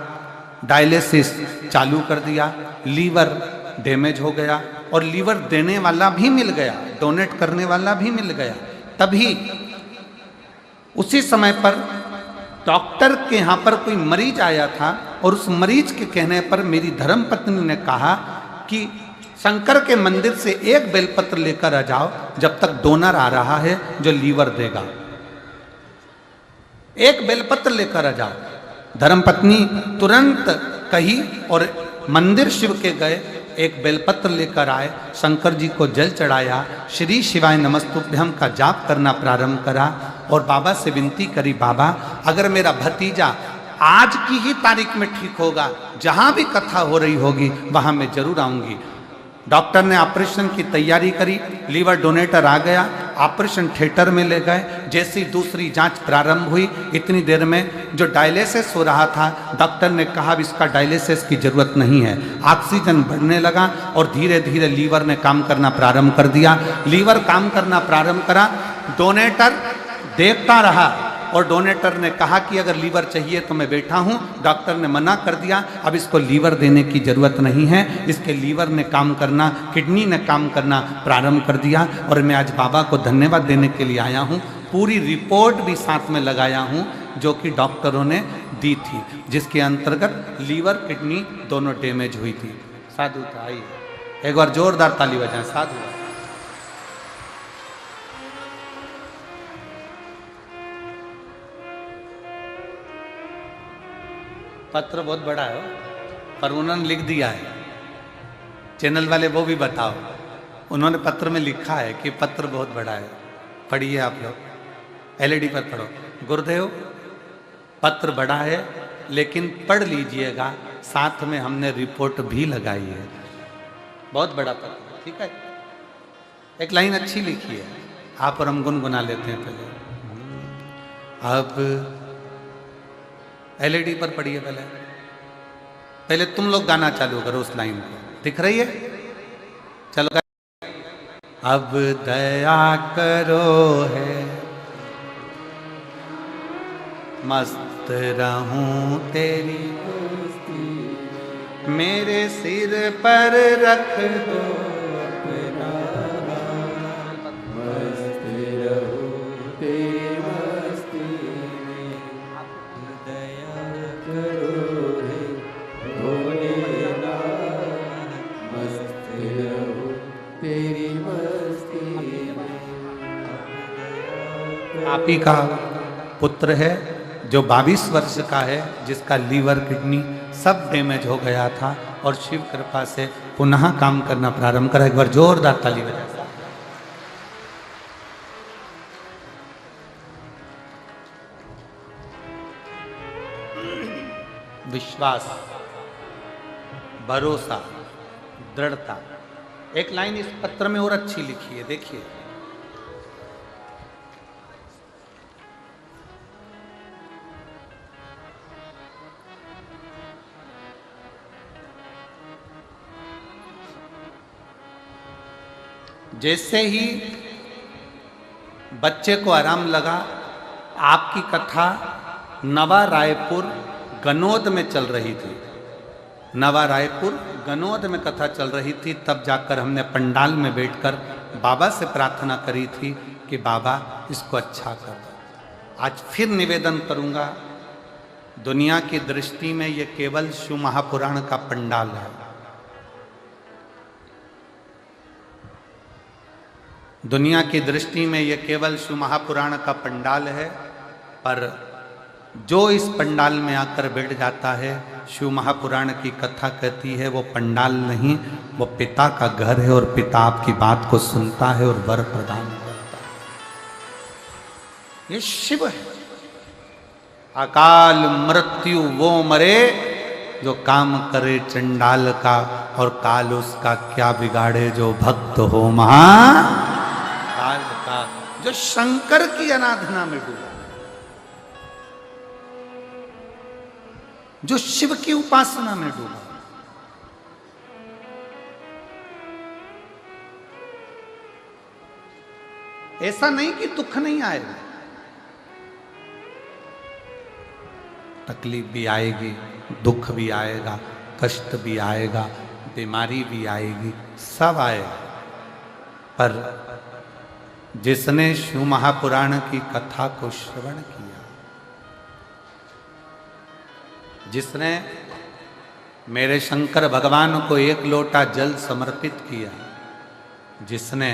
[SPEAKER 1] डायलिसिस चालू कर दिया, लीवर डैमेज हो गया और लीवर देने वाला भी मिल गया, डोनेट करने वाला भी मिल गया। तभी उसी समय पर डॉक्टर के यहाँ पर कोई मरीज आया था और उस मरीज के कहने पर मेरी धर्मपत्नी ने कहा कि शंकर के मंदिर से एक बेलपत्र लेकर आ जाओ, जब तक डोनर आ रहा है जो लीवर देगा। एक बेलपत्र लेकर आ जाओ। धर्मपत्नी तुरंत कही और मंदिर शिव के गए, एक बेलपत्र लेकर आए, शंकर जी को जल चढ़ाया, श्री शिवाय नमस्तुभ्यम का जाप करना प्रारंभ करा और बाबा से विनती करी, बाबा अगर मेरा भतीजा आज की ही तारीख में ठीक होगा, जहां भी कथा हो रही होगी वहां मैं जरूर आऊंगी। डॉक्टर ने ऑपरेशन की तैयारी करी, लीवर डोनेटर आ गया, ऑपरेशन थिएटर में ले गए। जैसी दूसरी जांच प्रारंभ हुई, इतनी देर में जो डायलिसिस हो रहा था, डॉक्टर ने कहा इसका डायलिसिस की जरूरत नहीं है। ऑक्सीजन बढ़ने लगा और धीरे धीरे लीवर ने काम करना प्रारंभ कर दिया। लीवर काम करना प्रारंभ करा, डोनेटर देखता रहा और डोनेटर ने कहा कि अगर लीवर चाहिए तो मैं बैठा हूँ। डॉक्टर ने मना कर दिया, अब इसको लीवर देने की ज़रूरत नहीं है। इसके लीवर ने काम करना, किडनी ने काम करना प्रारंभ कर दिया। और मैं आज बाबा को धन्यवाद देने के लिए आया हूँ। पूरी रिपोर्ट भी साथ में लगाया हूँ जो कि डॉक्टरों ने दी थी, जिसके अंतर्गत लीवर किडनी दोनों डैमेज हुई थी। साधु था, आइए एक बार जोरदार ताली बजाएं। साधु पत्र बहुत बड़ा है पर उन्होंने लिख दिया है। चैनल वाले वो भी बताओ, उन्होंने पत्र में लिखा है कि पत्र बहुत बड़ा है। पढ़िए आप लोग, एलईडी पर पढ़ो। गुरुदेव पत्र बड़ा है लेकिन पढ़ लीजिएगा, साथ में हमने रिपोर्ट भी लगाई है। बहुत बड़ा पत्र, ठीक है। एक लाइन अच्छी लिखी है, आप और हम गुनगुना लेते हैं पहले। अब एलईडी पर पढ़िए, पहले तुम लोग गाना चालू करो उस लाइन को। दिख रही है? चलो। अब दया करो है मस्त रहूं तेरी, मेरे सिर पर रख दो अपना,
[SPEAKER 2] मस्त रहूं तेरी मस्ती में, दया करो रे भोलेनाथ, मस्त रहूं तेरी मस्ती में।
[SPEAKER 1] आप ही का पुत्र है जो 22 वर्ष का है, जिसका लीवर किडनी सब डैमेज हो गया था और शिव कृपा से पुनः काम करना प्रारंभ करा। एक बार जोरदार ताली बजा। विश्वास, भरोसा, दृढ़ता। एक लाइन इस पत्र में और अच्छी लिखी है, देखिए। जैसे ही बच्चे को आराम लगा, आपकी कथा नवा रायपुर गनौद में चल रही थी। नवा रायपुर गनौद में कथा चल रही थी। तब जाकर हमने पंडाल में बैठकर बाबा से प्रार्थना करी थी कि बाबा इसको अच्छा कर दो। आज फिर निवेदन करूंगा, दुनिया की दृष्टि में ये केवल शिव महापुराण का पंडाल है। दुनिया की दृष्टि में यह केवल शिव महापुराण का पंडाल है, पर जो इस पंडाल में आकर बैठ जाता है, शिव महापुराण की कथा कहती है वो पंडाल नहीं, वो पिता का घर है और पिता आपकी बात को सुनता है और वर प्रदान करता है। ये शिव है। अकाल मृत्यु वो मरे जो काम करे चंडाल का, और काल उसका क्या बिगाड़े जो भक्त हो महाकाल का। जो शंकर की आराधना में डूबा, जो शिव की उपासना में डूबा, ऐसा नहीं कि दुख नहीं आएगा, तकलीफ भी आएगी, दुख भी आएगा, कष्ट भी आएगा, बीमारी भी आएगी, सब आएगा। पर जिसने शिव महापुराण की कथा को श्रवण किया, जिसने मेरे शंकर भगवान को एक लोटा जल समर्पित किया, जिसने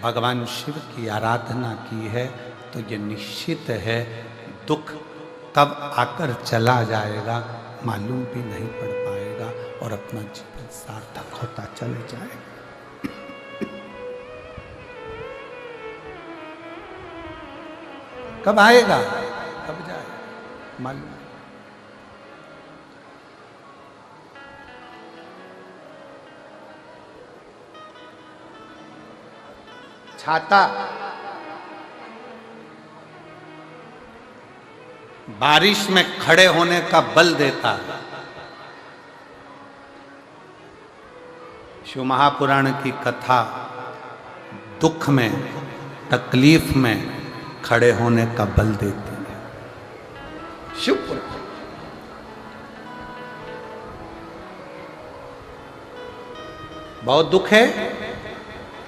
[SPEAKER 1] भगवान शिव की आराधना की है, तो ये निश्चित है दुख कब आकर चला जाएगा मालूम भी नहीं पड़ पाएगा और अपना जीवन सार्थक होता चले जाएगा। कब आएगा कब जाएगा मालूम नहीं। छाता बारिश में खड़े होने का बल देता है। शिव महापुराण की कथा दुख में, तकलीफ में खड़े होने का बल देती है। शिवपुर। बहुत दुख है,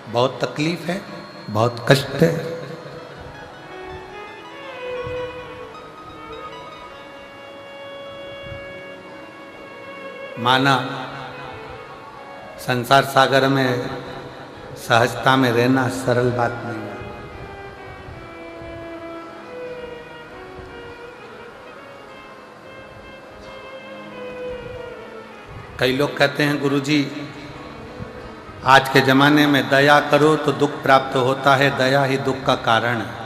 [SPEAKER 1] बहुत तकलीफ है, बहुत कष्ट है। माना संसार सागर में सहजता में रहना सरल बात नहीं है। कई लोग कहते हैं गुरुजी आज के जमाने में दया करो तो दुख प्राप्त होता है, दया ही दुख का कारण है।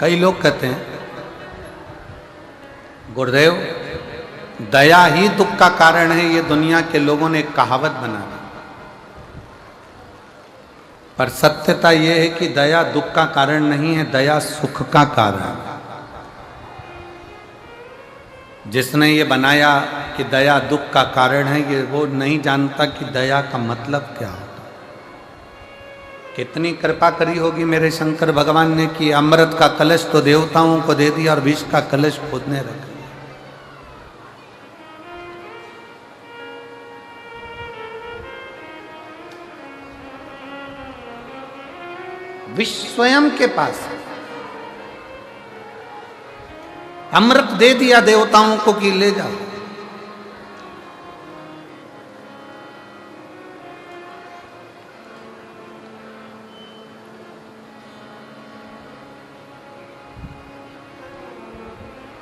[SPEAKER 1] कई लोग कहते हैं गुरुदेव दया ही दुख का कारण है, ये दुनिया के लोगों ने एक कहावत बना दी। पर सत्यता यह है कि दया दुख का कारण नहीं है, दया सुख का कारण है। जिसने ये बनाया कि दया दुख का कारण है, ये वो नहीं जानता कि दया का मतलब क्या होता। कितनी कृपा करी होगी मेरे शंकर भगवान ने कि अमृत का कलश तो देवताओं को दे दिया और विष का कलश खुद ने रख लिया। विष स्वयं के पास अमृत दे दिया देवताओं को कि ले जाओ।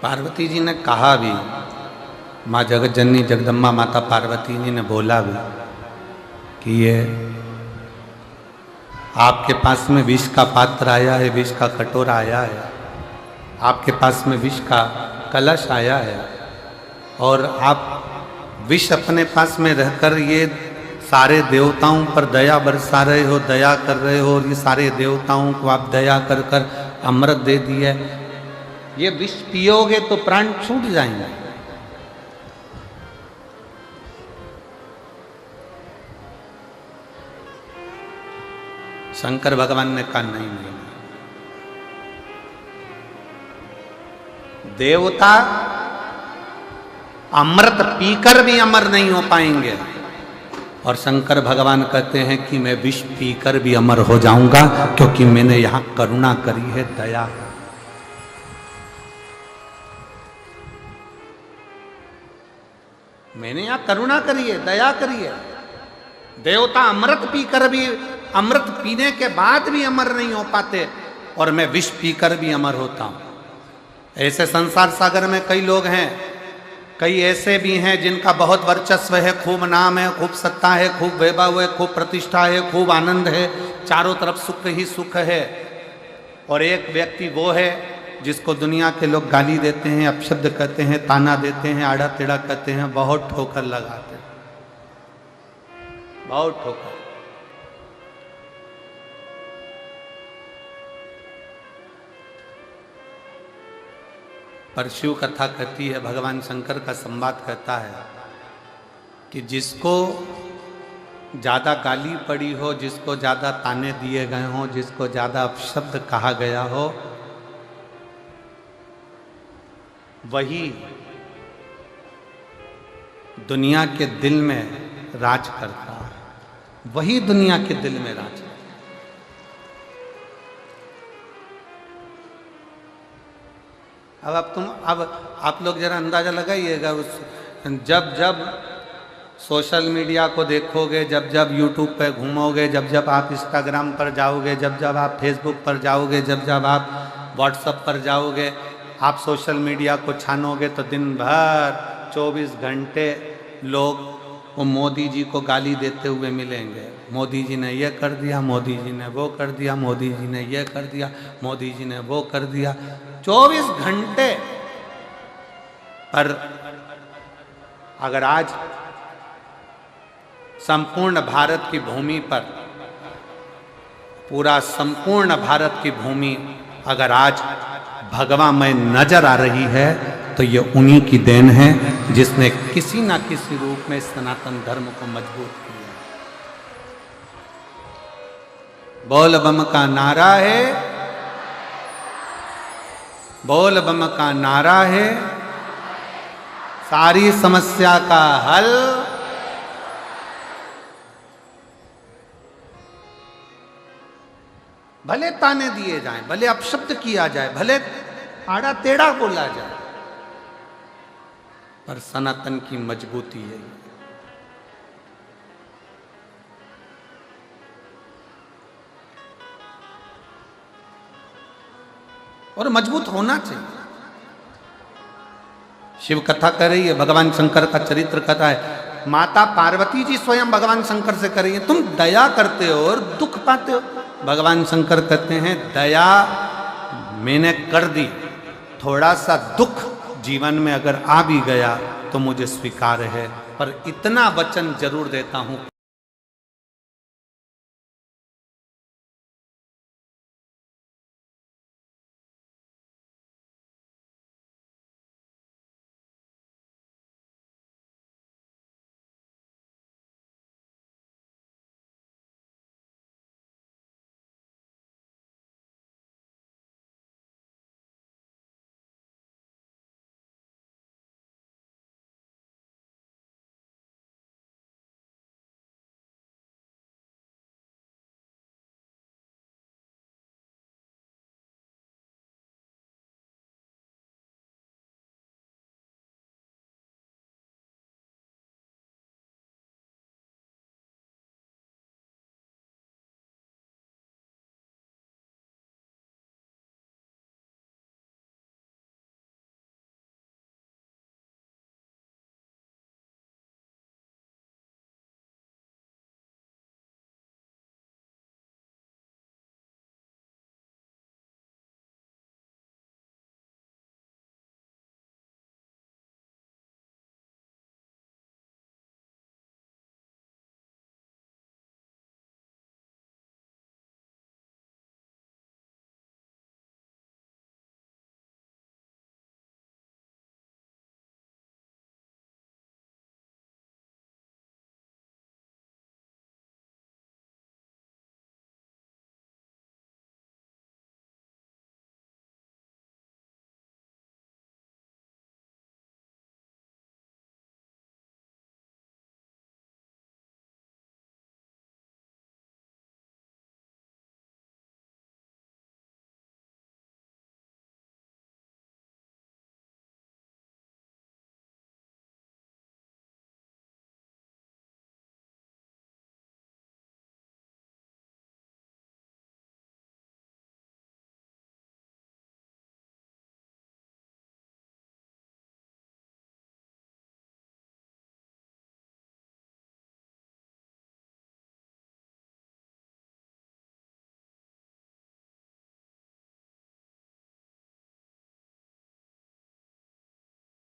[SPEAKER 1] पार्वती जी ने कहा भी, माँ जगत जननी जगदम्बा माता पार्वती जी ने बोला भी कि ये आपके पास में विष का पात्र आया है, विष का कटोरा आया है, आपके पास में विष का कलश आया है और आप विष अपने पास में रहकर ये सारे देवताओं पर दया बरसा रहे हो, दया कर रहे हो और ये सारे देवताओं को आप दया कर कर अमृत दे दिए। ये विष पियोगे तो प्राण छूट जाएंगे। शंकर भगवान ने कहा नहीं नहीं, देवता अमृत पीकर भी अमर नहीं हो पाएंगे। और शंकर भगवान कहते हैं कि मैं विष पीकर भी अमर हो जाऊंगा, क्योंकि मैंने यहां करुणा करी है, दया। मैंने यहां करुणा करी है, दया करी है। देवता अमृत पीकर भी, अमृत पीने के बाद भी अमर नहीं हो पाते और मैं विष पीकर भी अमर होता हूं। ऐसे संसार सागर में कई लोग हैं, कई ऐसे भी हैं जिनका बहुत वर्चस्व है, खूब नाम है, खूब सत्ता है, खूब वैभव है, खूब प्रतिष्ठा है, खूब आनंद है, चारों तरफ सुख ही सुख है। और एक व्यक्ति वो है जिसको दुनिया के लोग गाली देते हैं, अपशब्द कहते हैं, ताना देते हैं, आड़ा टेढ़ा कहते हैं, बहुत ठोकर लगाते हैं, बहुत ठोकर। पर शिव कथा कहती है, भगवान शंकर का संवाद कहता है कि जिसको ज़्यादा गाली पड़ी हो, जिसको ज़्यादा ताने दिए गए हों, जिसको ज़्यादा अपशब्द कहा गया हो, वही दुनिया के दिल में राज करता है, वही दुनिया के दिल में राज करता है। अब आप लोग जरा अंदाजा लगाइएगा, जब जब सोशल मीडिया को देखोगे, जब जब यूट्यूब पे घूमोगे, जब जब आप इंस्टाग्राम पर जाओगे, जब जब आप फेसबुक पर जाओगे, जब जब आप व्हाट्सएप पर जाओगे, आप सोशल मीडिया को छानोगे तो दिन भर 24 घंटे लोग वो मोदी जी को गाली देते हुए मिलेंगे। मोदी जी ने ये कर दिया, मोदी जी ने वो कर दिया, मोदी जी ने ये कर दिया, मोदी जी ने वो कर दिया, 24 घंटे। पर अगर आज संपूर्ण भारत की भूमि पर, पूरा संपूर्ण भारत की भूमि अगर आज भगवामय नजर आ रही है, तो ये उन्हीं की देन है जिसने किसी ना किसी रूप में सनातन धर्म को मजबूत किया। बोल बम का नारा है, बोल बम का नारा है, सारी समस्या का हल। भले ताने दिए जाएं, भले अपशब्द किया जाए, भले आड़ा टेढ़ा बोला जाए, पर सनातन की मजबूती है। और मजबूत होना चाहिए। शिव कथा कर रही है, भगवान शंकर का चरित्र कथा है। माता पार्वती जी स्वयं भगवान शंकर से कर रही है, तुम दया करते हो और दुख पाते हो। भगवान शंकर कहते हैं दया मैंने कर दी, थोड़ा सा दुख जीवन में अगर आ भी गया तो मुझे स्वीकार है, पर इतना वचन जरूर देता हूं।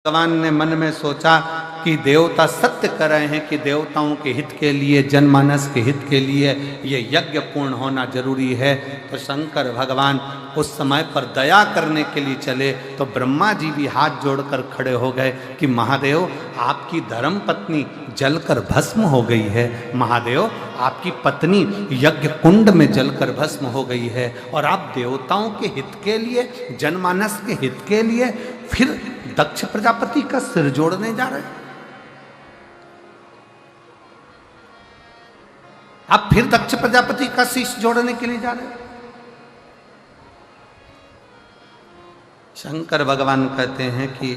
[SPEAKER 1] भगवान ने मन में सोचा कि देवता सत्य कर रहे हैं कि देवताओं के हित के लिए, जनमानस के हित के लिए ये यज्ञ पूर्ण होना जरूरी है। तो शंकर भगवान उस समय पर दया करने के लिए चले तो ब्रह्मा जी भी हाथ जोड़कर खड़े हो गए कि महादेव आपकी धर्म पत्नी जलकर भस्म हो गई है, महादेव आपकी पत्नी यज्ञ कुंड में जलकर भस्म हो गई है, और आप देवताओं के हित के लिए, जनमानस के हित के लिए फिर दक्ष प्रजापति का सिर जोड़ने जा रहे हैं। आप फिर दक्ष प्रजापति का शीश जोड़ने के लिए जा रहे हैं। शंकर भगवान कहते हैं कि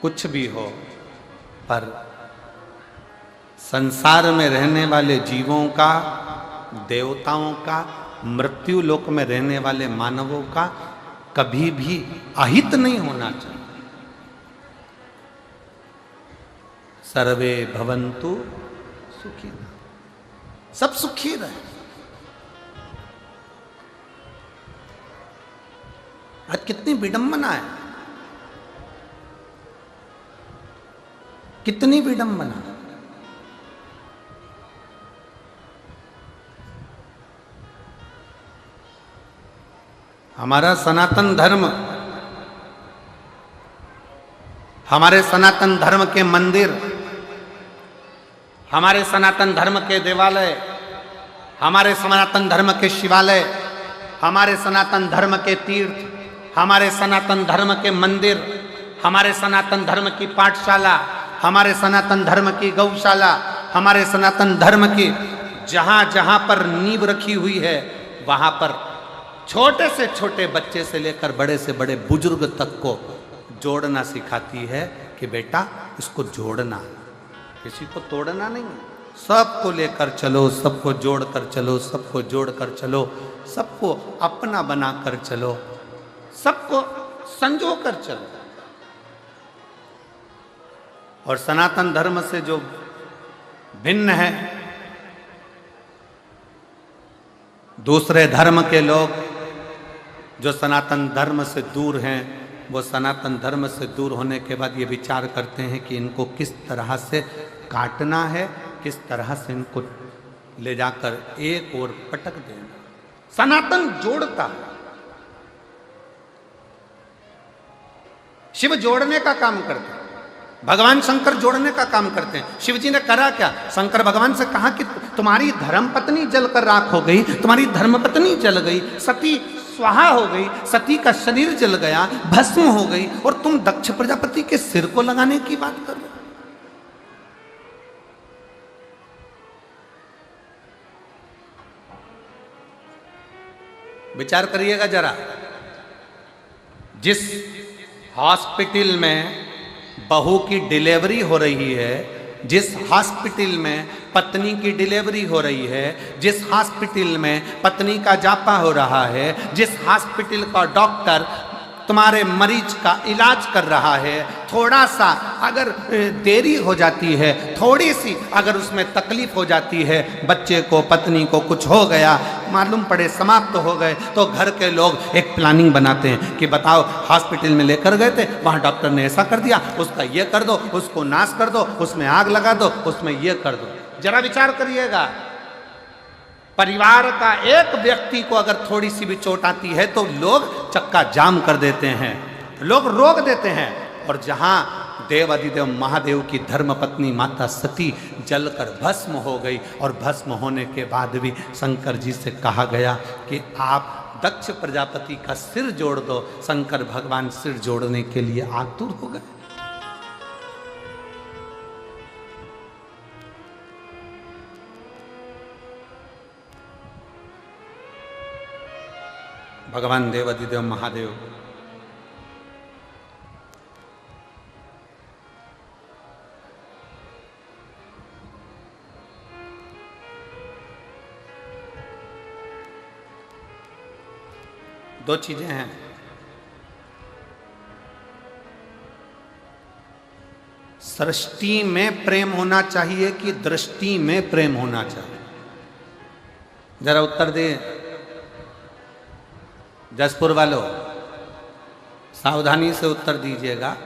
[SPEAKER 1] कुछ भी हो, पर संसार में रहने वाले जीवों का, देवताओं का, मृत्यु लोक में रहने वाले मानवों का कभी भी अहित नहीं होना चाहिए। सर्वे भवन्तु सुखी, सब सुखी रहे। आज कितनी विडंबना है, कितनी विडंबना। हमारा सनातन धर्म हमारे सनातन धर्म के मंदिर, हमारे सनातन धर्म के देवालय, हमारे सनातन धर्म के शिवालय, हमारे सनातन धर्म के तीर्थ, हमारे सनातन धर्म के मंदिर, हमारे सनातन धर्म की पाठशाला, हमारे सनातन धर्म की गौशाला, हमारे सनातन धर्म की जहाँ जहाँ पर नींव रखी हुई है, वहाँ पर छोटे से छोटे बच्चे से लेकर बड़े से बड़े बुजुर्ग तक को जोड़ना सिखाती है कि बेटा इसको जोड़ना, किसी को तोड़ना नहीं, सबको लेकर चलो, सबको जोड़ कर चलो, सबको जोड़ कर चलो, सबको अपना बना कर चलो, सबको संजो कर चलो। और सनातन धर्म से जो भिन्न है, दूसरे धर्म के लोग जो सनातन धर्म से दूर हैं, वो सनातन धर्म से दूर होने के बाद ये विचार करते हैं कि इनको किस तरह से काटना है, किस तरह से इनको ले जाकर एक और पटक देना। सनातन जोड़ता है, शिव जोड़ने का काम करते हैं, भगवान शंकर जोड़ने का काम करते हैं। शिव जी ने करा क्या? शंकर भगवान से कहा कि तुम्हारी धर्म पत्नी जलकर राख हो गई, तुम्हारी धर्म पत्नी जल गई, सती स्वाहा हो गई, सती का शरीर जल गया, भस्म हो गई, और तुम दक्ष प्रजापति के सिर को लगाने की बात कर रहे हो। विचार करिएगा जरा, जिस हॉस्पिटल में बहू की डिलीवरी हो रही है, जिस हॉस्पिटल में पत्नी की डिलीवरी हो रही है, जिस हॉस्पिटल में पत्नी का जापा हो रहा है, जिस हॉस्पिटल का डॉक्टर तुम्हारे मरीज का इलाज कर रहा है, थोड़ा सा अगर देरी हो जाती है, थोड़ी सी अगर उसमें तकलीफ हो जाती है, बच्चे को पत्नी को कुछ हो गया, मालूम पड़े समाप्त हो गए, तो घर के लोग एक प्लानिंग बनाते हैं कि बताओ हॉस्पिटल में लेकर गए थे, वहाँ डॉक्टर ने ऐसा कर दिया, उसका ये कर दो, उसको नाश कर दो, उसमें आग लगा दो, उसमें ये कर दो। जरा विचार करिएगा, परिवार का एक व्यक्ति को अगर थोड़ी सी भी चोट आती है तो लोग चक्का जाम कर देते हैं, लोग रोक देते हैं। और जहां देव अधिदेव महादेव की धर्म पत्नी माता सती जलकर भस्म हो गई, और भस्म होने के बाद भी शंकर जी से कहा गया कि आप दक्ष प्रजापति का सिर जोड़ दो। शंकर भगवान सिर जोड़ने के लिए आतुर हो गए। भगवान देव अधिदेव महादेव दो चीजें हैं, सृष्टि में प्रेम होना चाहिए कि दृष्टि में प्रेम होना चाहिए? जरा उत्तर दे जसपुर वालों, सावधानी से उत्तर दीजिएगा।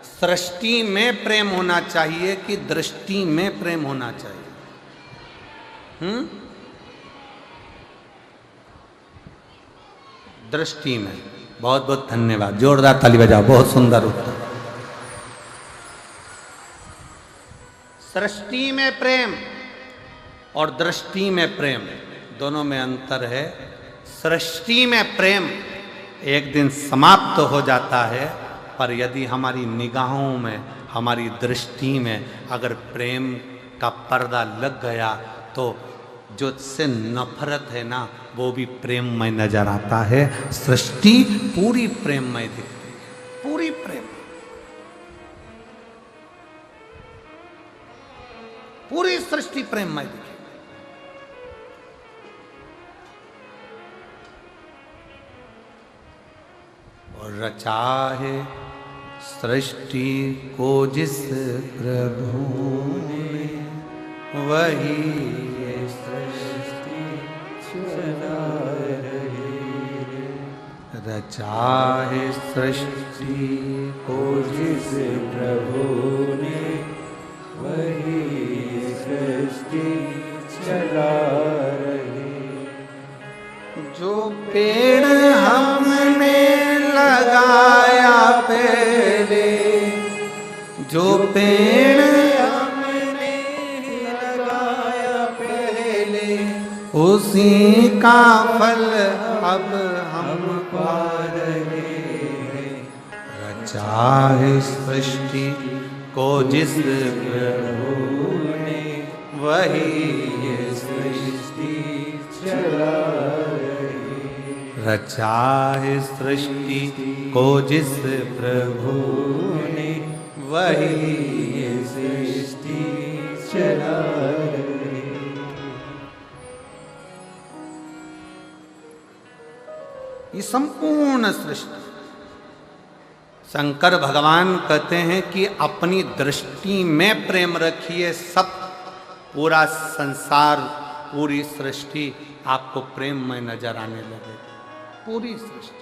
[SPEAKER 1] सृष्टि में प्रेम होना चाहिए कि दृष्टि में प्रेम होना चाहिए? दृष्टि में। बहुत बहुत धन्यवाद, जोरदार ताली बजाओ, बहुत सुंदर उत्तर। सृष्टि में प्रेम और दृष्टि में प्रेम, दोनों में अंतर है। सृष्टि में प्रेम एक दिन समाप्त हो जाता है, पर यदि हमारी निगाहों में, हमारी दृष्टि में अगर प्रेम का पर्दा लग गया तो जो से नफरत है ना, वो भी प्रेममय नजर आता है। सृष्टि पूरी प्रेममय दिखती है, पूरी प्रेम, पूरी सृष्टि प्रेममय दिखती है। और रचा है सृष्टि को जिस प्रभु ने, वही ये सृष्टि चला रही है। रचा है सृष्टि को जिस प्रभु ने,
[SPEAKER 2] वही सृष्टि चला रही।
[SPEAKER 1] जो पेड़ हमने लगाया पहले, उसी का फल अब हम
[SPEAKER 2] पा रहे हैं।
[SPEAKER 1] रचा है सृष्टि को जिस प्रभु
[SPEAKER 2] ने
[SPEAKER 1] वही
[SPEAKER 2] ये सृष्टि चला रहे।
[SPEAKER 1] रचा है सृष्टि को जिस प्रभु
[SPEAKER 2] ने
[SPEAKER 1] वही
[SPEAKER 2] ये सृष्टि चला रहे।
[SPEAKER 1] ये संपूर्ण सृष्टि शंकर भगवान कहते हैं कि अपनी दृष्टि में प्रेम रखिए, सब पूरा संसार पूरी सृष्टि आपको प्रेम में नजर आने लगे, पूरी सृष्टि।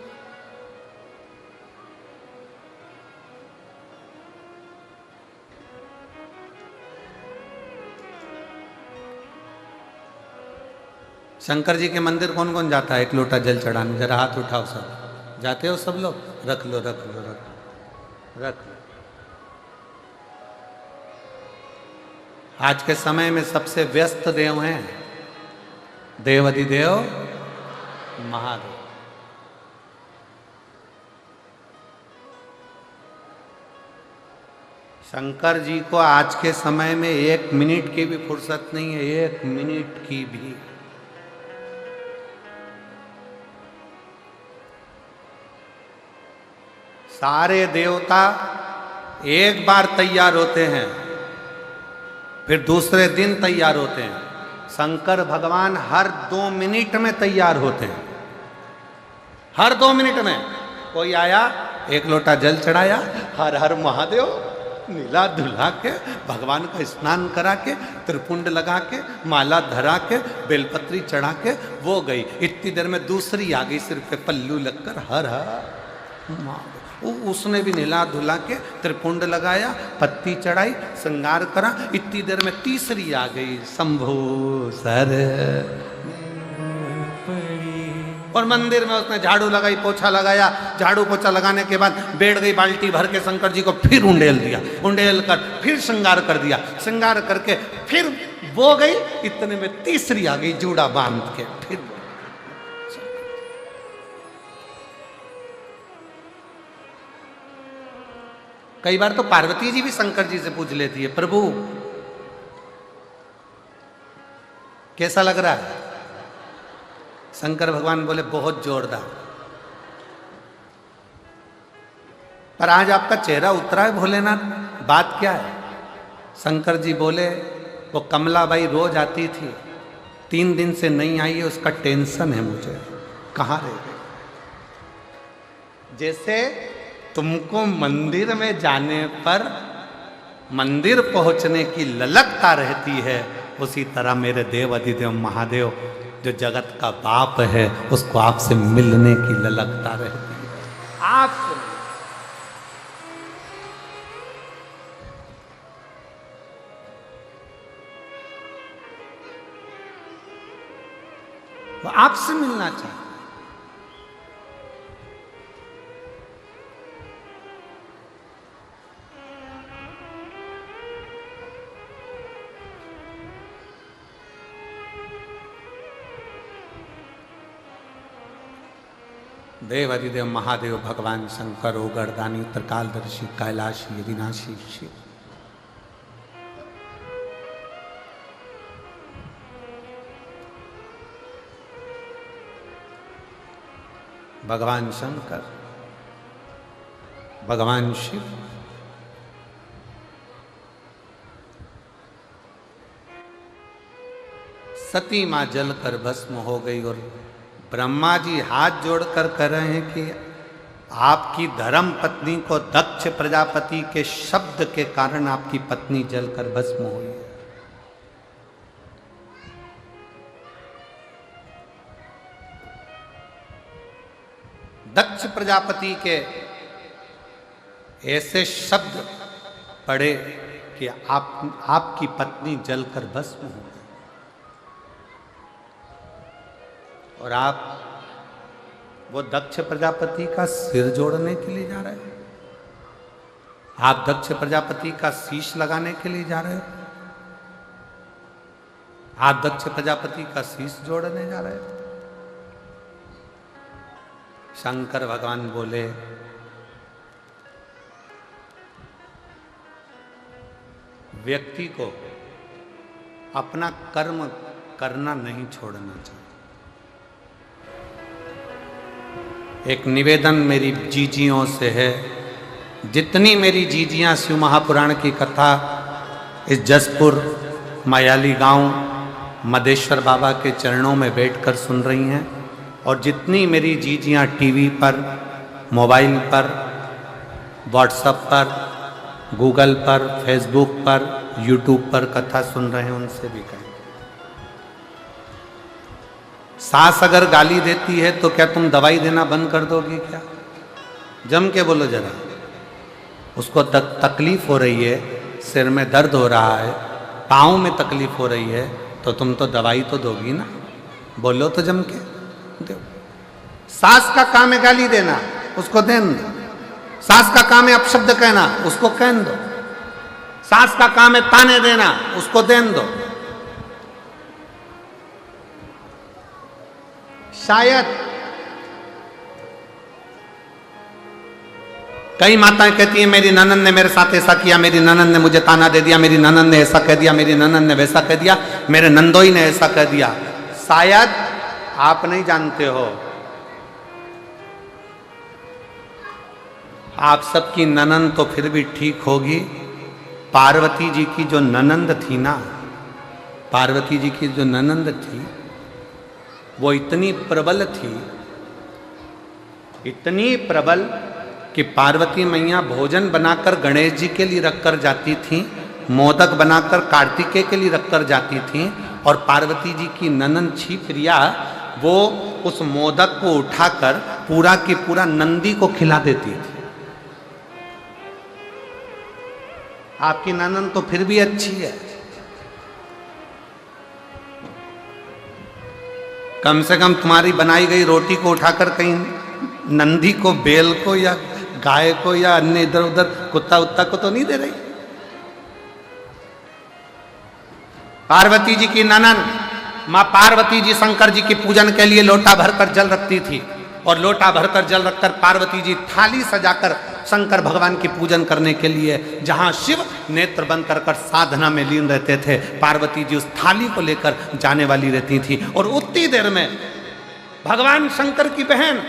[SPEAKER 1] शंकर जी के मंदिर कौन कौन जाता है एक लोटा जल चढ़ाने? जरा हाथ उठाओ सब। जाते हो सब लोग? रख लो रख लो रख लो रख लो। आज के समय में सबसे व्यस्त देव हैं देव अधिदेव महादेव। शंकर जी को आज के समय में 1 मिनट की भी फुर्सत नहीं है, 1 मिनट की भी। सारे देवता एक बार तैयार होते हैं, फिर दूसरे दिन तैयार होते हैं। शंकर भगवान हर 2 मिनट में तैयार होते हैं, हर 2 मिनट में। कोई आया, एक लोटा जल चढ़ाया, हर हर महादेव, नीला धुला के, भगवान का स्नान करा के, त्रिपुंड लगा के, माला धरा के, बेलपत्री चढ़ा के वो गई। इतनी देर में दूसरी आ गई, सिर पे पल्लू लगकर हर हर महादेव। उसने भी नीला धुला के, त्रिपुंड लगाया, पत्ती चढ़ाई, श्रृंगार करा। इतनी देर में तीसरी आ गई, शंभो सर। और मंदिर में उसने झाड़ू लगाई, पोछा लगाया। झाड़ू पोछा लगाने के बाद बैठ गई बाल्टी भर के, शंकर जी को फिर उंडेल दिया, उंडेल कर फिर श्रृंगार कर दिया, श्रृंगार करके फिर वो गई। इतने में तीसरी आ गई, जूड़ा बांध के। फिर कई बार तो पार्वती जी भी शंकर जी से पूछ लेती है, प्रभु कैसा लग रहा है? शंकर भगवान बोले बहुत जोरदार। पर आज आपका चेहरा उतरा है भोलेनाथ, बात क्या है? शंकर जी बोले वो कमलाबाई रोज आती थी, 3 दिन से नहीं आई है, उसका टेंशन है मुझे, कहाँ रह गई? जैसे तुमको मंदिर में जाने पर मंदिर पहुंचने की ललकता रहती है, उसी तरह मेरे देव अधिदेव महादेव जो जगत का बाप है, उसको आपसे मिलने की ललकता रहती है। आपसे वो आपसे मिलना चाहते। देव अधिदेव महादेव भगवान शंकर ओगरदानी त्रिकालदर्शी कैलाशी अविनाशी शिव। भगवान शंकर, भगवान शिव, सती मां जलकर भस्म हो गई और ब्रह्मा जी हाथ जोड़कर कह रहे हैं कि आपकी धर्म पत्नी को दक्ष प्रजापति के शब्द के कारण आपकी पत्नी जलकर भस्म हुई है। दक्ष प्रजापति के ऐसे शब्द पढ़े कि आपकी पत्नी जलकर भस्म हो गई और आप वो दक्ष प्रजापति का सिर जोड़ने के लिए जा रहे हैं, आप दक्ष प्रजापति का शीश लगाने के लिए जा रहे हो, आज दक्ष प्रजापति का शीश जोड़ने जा रहे थे। शंकर भगवान बोले, व्यक्ति को अपना कर्म करना नहीं छोड़ना चाहिए। एक निवेदन मेरी जीजियों से है, जितनी मेरी जीजियां शिव महापुराण की कथा इस जसपुर मायाली गांव मदेश्वर बाबा के चरणों में बैठकर सुन रही हैं, और जितनी मेरी जीजियां टीवी पर, मोबाइल पर, व्हाट्सएप पर, गूगल पर, फेसबुक पर, यूट्यूब पर कथा सुन रहे हैं, उनसे भी कहें, सास अगर गाली देती है तो क्या तुम दवाई देना बंद कर दोगी क्या? जम के बोलो जरा। उसको तकलीफ हो रही है, सिर में दर्द हो रहा है, पाँव में तकलीफ हो रही है, तो तुम तो दवाई तो दोगी ना। बोलो तो जम के दो। सास का काम है गाली देना, उसको देन दो। सास का काम है अपशब्द कहना, उसको कहन दो। सास का काम है ताने देना, उसको देन दो। शायद कई माताएं कहती हैं मेरी ननद ने मेरे साथ ऐसा किया, मेरी ननद ने मुझे ताना दे दिया, मेरी ननद ने ऐसा कह दिया, मेरी ननद ने वैसा कह दिया, मेरे नंदोई ने ऐसा कह दिया। शायद आप नहीं जानते हो, आप सबकी ननंद तो फिर भी ठीक होगी। पार्वती जी की जो ननंद थी ना, पार्वती जी की जो ननंद थी, वो इतनी प्रबल थी, इतनी प्रबल कि पार्वती मैया भोजन बनाकर गणेश जी के लिए रखकर जाती थी, मोदक बनाकर कार्तिकेय के लिए रखकर जाती थी, और पार्वती जी की ननंद छिप्रिया वो उस मोदक को उठाकर पूरा की पूरा नंदी को खिला देती थी। आपकी ननंद तो फिर भी अच्छी है, कम से कम तुम्हारी बनाई गई रोटी को उठाकर कहीं नंदी को, बेल को, या गाय को, या अन्य इधर उधर कुत्ता उत्ता को तो नहीं दे रही। पार्वती जी की ननंद मां पार्वती जी शंकर जी की पूजन के लिए लोटा भरकर जल रखती थी, और लोटा भरकर जल रखकर पार्वती जी थाली सजाकर शंकर भगवान की पूजन करने के लिए, जहां शिव नेत्र बंद कर साधना में लीन रहते थे, पार्वती जी उस थाली को लेकर जाने वाली रहती थी। और उतनी देर में भगवान शंकर की बहन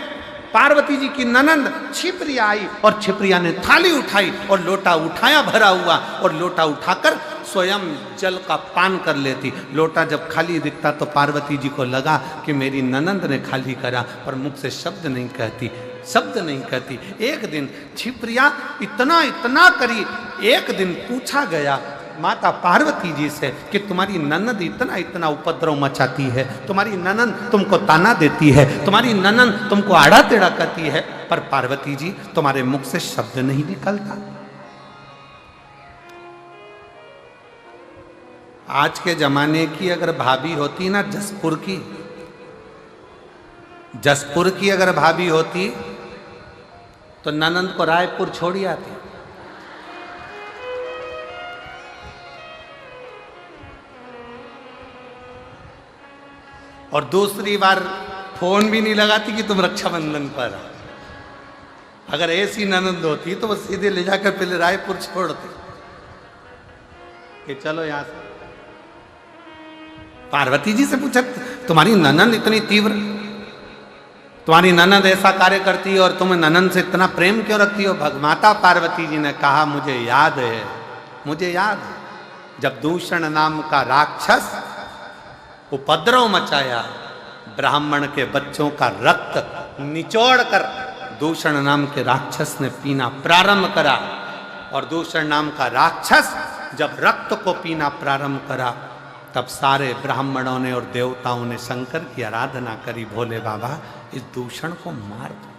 [SPEAKER 1] पार्वती जी की ननंद छिप्रिया आई, और छिप्रिया ने थाली उठाई और लोटा उठाया भरा हुआ, और लोटा उठाकर स्वयं जल का पान कर लेती। लोटा जब खाली दिखता तो पार्वती जी को लगा कि मेरी ननंद ने खाली करा, पर मुख से शब्द नहीं कहती, शब्द नहीं कहती। एक दिन छिप्रिया इतना इतना करी, एक दिन पूछा गया माता पार्वती जी से कि तुम्हारी ननंद इतना इतना उपद्रव मचाती है, तुम्हारी ननंद तुमको ताना देती है, तुम्हारी ननंद तुमको आड़ा टेढ़ा करती है, पर पार्वती जी तुम्हारे मुख से शब्द नहीं निकलता। आज के जमाने की अगर भाभी होती ना, जसपुर की अगर भाभी होती तो ननंद को रायपुर छोड़ी आती। और दूसरी बार फोन भी नहीं लगाती कि तुम रक्षाबंधन पर। अगर ऐसी ननंद होती तो वो सीधे ले जाकर पहले रायपुर छोड़ती कि चलो यहां से। पार्वती जी से पूछा तुम्हारी ननंद इतनी तीव्र, तुम्हारी ननंद ऐसा कार्य करती है और तुम ननंद से इतना प्रेम क्यों रखती हो? माता पार्वती जी ने कहा मुझे याद है, मुझे याद है जब दूषण नाम का राक्षस उपद्रव मचाया, ब्राह्मण के बच्चों का रक्त निचोड़कर दूषण नाम के राक्षस ने पीना प्रारंभ करा। और दूषण नाम का राक्षस जब रक्त को पीना प्रारंभ करा, तब सारे ब्राह्मणों ने और देवताओं ने शंकर की आराधना करी, भोले बाबा इस दूषण को मार दो,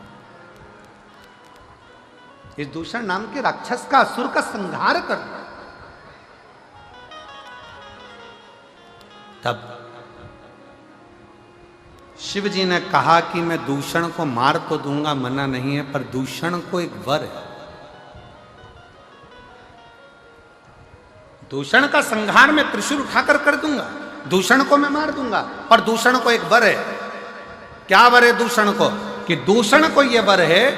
[SPEAKER 1] इस दूषण नाम के राक्षस का, असुर का संहार कर दो। तब शिव जी ने कहा कि मैं दूषण को मार तो दूंगा, मना नहीं है, पर दूषण को एक वर है, दूषण का संहार मैं त्रिशूल उठाकर कर दूंगा, दूषण को मैं मार दूंगा। और दूषण को एक वर है। क्या वर है दूषण को? कि दूषण को यह वर है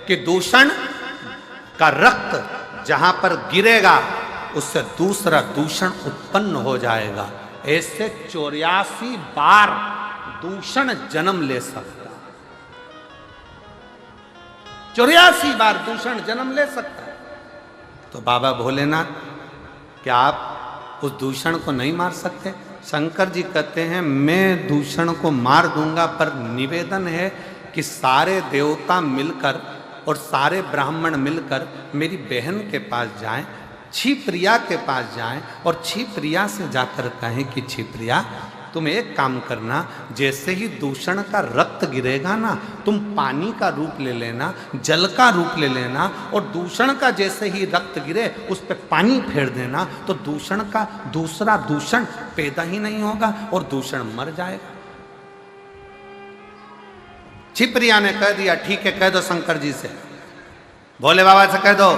[SPEAKER 1] कि दूषण का रक्त जहां पर गिरेगा उससे दूसरा दूषण उत्पन्न हो जाएगा। ऐसे 84 बार दूषण जन्म ले सकता, 84 बार दूषण जन्म ले सकता है। तो बाबा भोलेनाथ, क्या आप उस दूषण को नहीं मार सकते? शंकर जी कहते हैं मैं दूषण को मार दूंगा, पर निवेदन है कि सारे देवता मिलकर और सारे ब्राह्मण मिलकर मेरी बहन के पास जाएं, क्षिप्रिया के पास जाएं और क्षिप्रिया से जाकर कहें कि क्षिप्रिया तुम एक काम करना, जैसे ही दूषण का रक्त गिरेगा ना, तुम पानी का रूप ले लेना, जल का रूप ले लेना, और दूषण का जैसे ही रक्त गिरे उस पर पानी फेर देना, तो दूषण का दूसरा दूषण पैदा ही नहीं होगा और दूषण मर जाएगा। क्षिप्रिया ने कह दिया ठीक है, कह दो शंकर जी से, भोले बाबा से कह दो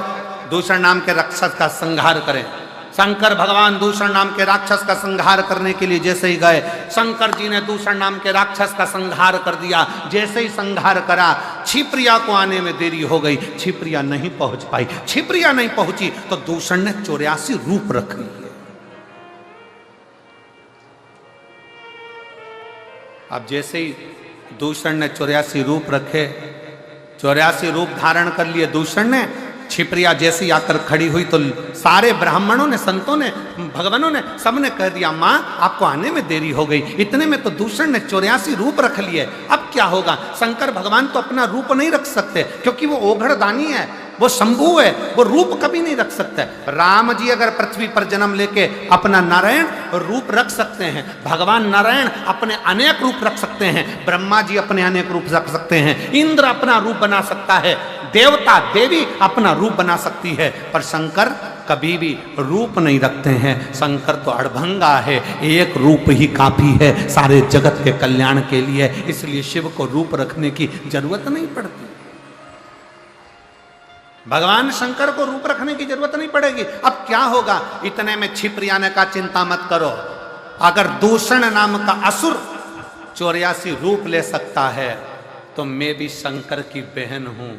[SPEAKER 1] दूषण नाम के राक्षस का संहार करें। शंकर भगवान दूषण नाम के राक्षस का संहार करने के लिए जैसे ही गए, शंकर जी ने दूषण नाम के राक्षस का संहार कर दिया। जैसे ही संहार करा, क्षिप्रिया को आने में देरी हो गई, क्षिप्रिया नहीं पहुंच पाई। क्षिप्रिया नहीं पहुंची तो दूषण ने 84 रूप रख लिए। अब जैसे ही दूषण ने 84 रूप रखे, 84 रूप धारण कर लिए दूषण ने, क्षिप्रिया जैसी आकर खड़ी हुई तो सारे ब्राह्मणों ने, संतों ने, भगवानों ने, सबने कह दिया माँ आपको आने में देरी हो गई। इतने में तो दूषण ने 84 रूप रख लिए। अब क्या होगा? शंकर भगवान तो अपना रूप नहीं रख सकते, क्योंकि वो ओघड़दानी है, वो शंभु है, वो रूप कभी नहीं रख सकते। राम जी अगर पृथ्वी पर जन्म लेके अपना नारायण रूप रख सकते हैं, भगवान नारायण अपने अनेक रूप रख सकते हैं, ब्रह्मा जी अपने अनेक रूप रख सकते हैं, इंद्र अपना रूप बना सकता है, देवता देवी अपना रूप बना सकती है, पर शंकर कभी भी रूप नहीं रखते हैं। शंकर तो अड़भंगा है, एक रूप ही काफी है सारे जगत के कल्याण के लिए, इसलिए शिव को रूप रखने की जरूरत नहीं पड़ती। भगवान शंकर को रूप रखने की जरूरत नहीं पड़ेगी। अब क्या होगा? इतने में क्षिप्रिया ने कहा चिंता मत करो, अगर दूषण नाम का असुर 84 रूप ले सकता है तो मैं भी शंकर की बहन हूं,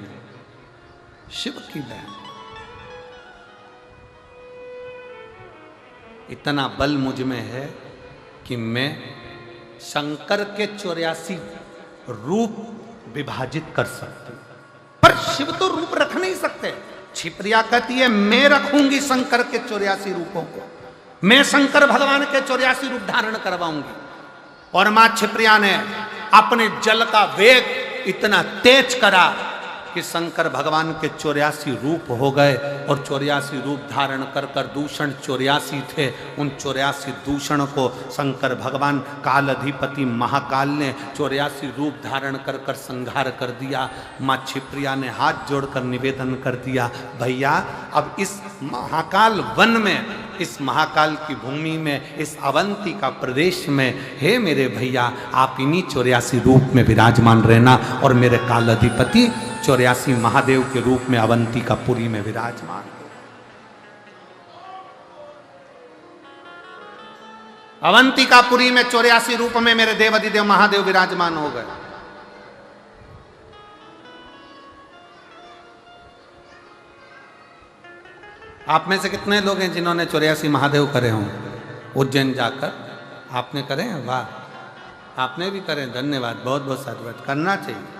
[SPEAKER 1] शिव की बहन। इतना बल मुझ में है कि मैं शंकर के 84 रूप विभाजित कर सकती हूं, पर शिव तो रूप रख नहीं सकते। क्षिप्रिया कहती है मैं रखूंगी शंकर के 84 रूपों को, मैं शंकर भगवान के 84 रूप धारण करवाऊंगी। और मां क्षिप्रिया ने अपने जल का वेग इतना तेज करा कि शंकर भगवान के 84 रूप हो गए, और 84 रूप धारण कर कर, दूषण 84 थे, उन 84 दूषण को शंकर भगवान काल अधिपति महाकाल ने 84 रूप धारण कर कर संहार कर दिया। माँ क्षिप्रिया ने हाथ जोड़कर निवेदन कर दिया, भैया अब इस महाकाल वन में, इस महाकाल की भूमि में, इस अवंती का प्रदेश में, हे मेरे भैया आप इन्हीं 84 रूप में विराजमान रहना, और मेरे काल अधिपति 84 महादेव के रूप में अवंती का पुरी में विराजमान। अवंती का पुरी में 84 रूप में मेरे देव अधिदेव महादेव विराजमान हो गए। आप में से कितने लोग हैं जिन्होंने 84 महादेव करे हों उज्जैन जाकर? आपने करे हैं? वाह, आपने भी करे, धन्यवाद, बहुत बहुत साधुवाद, करना चाहिए।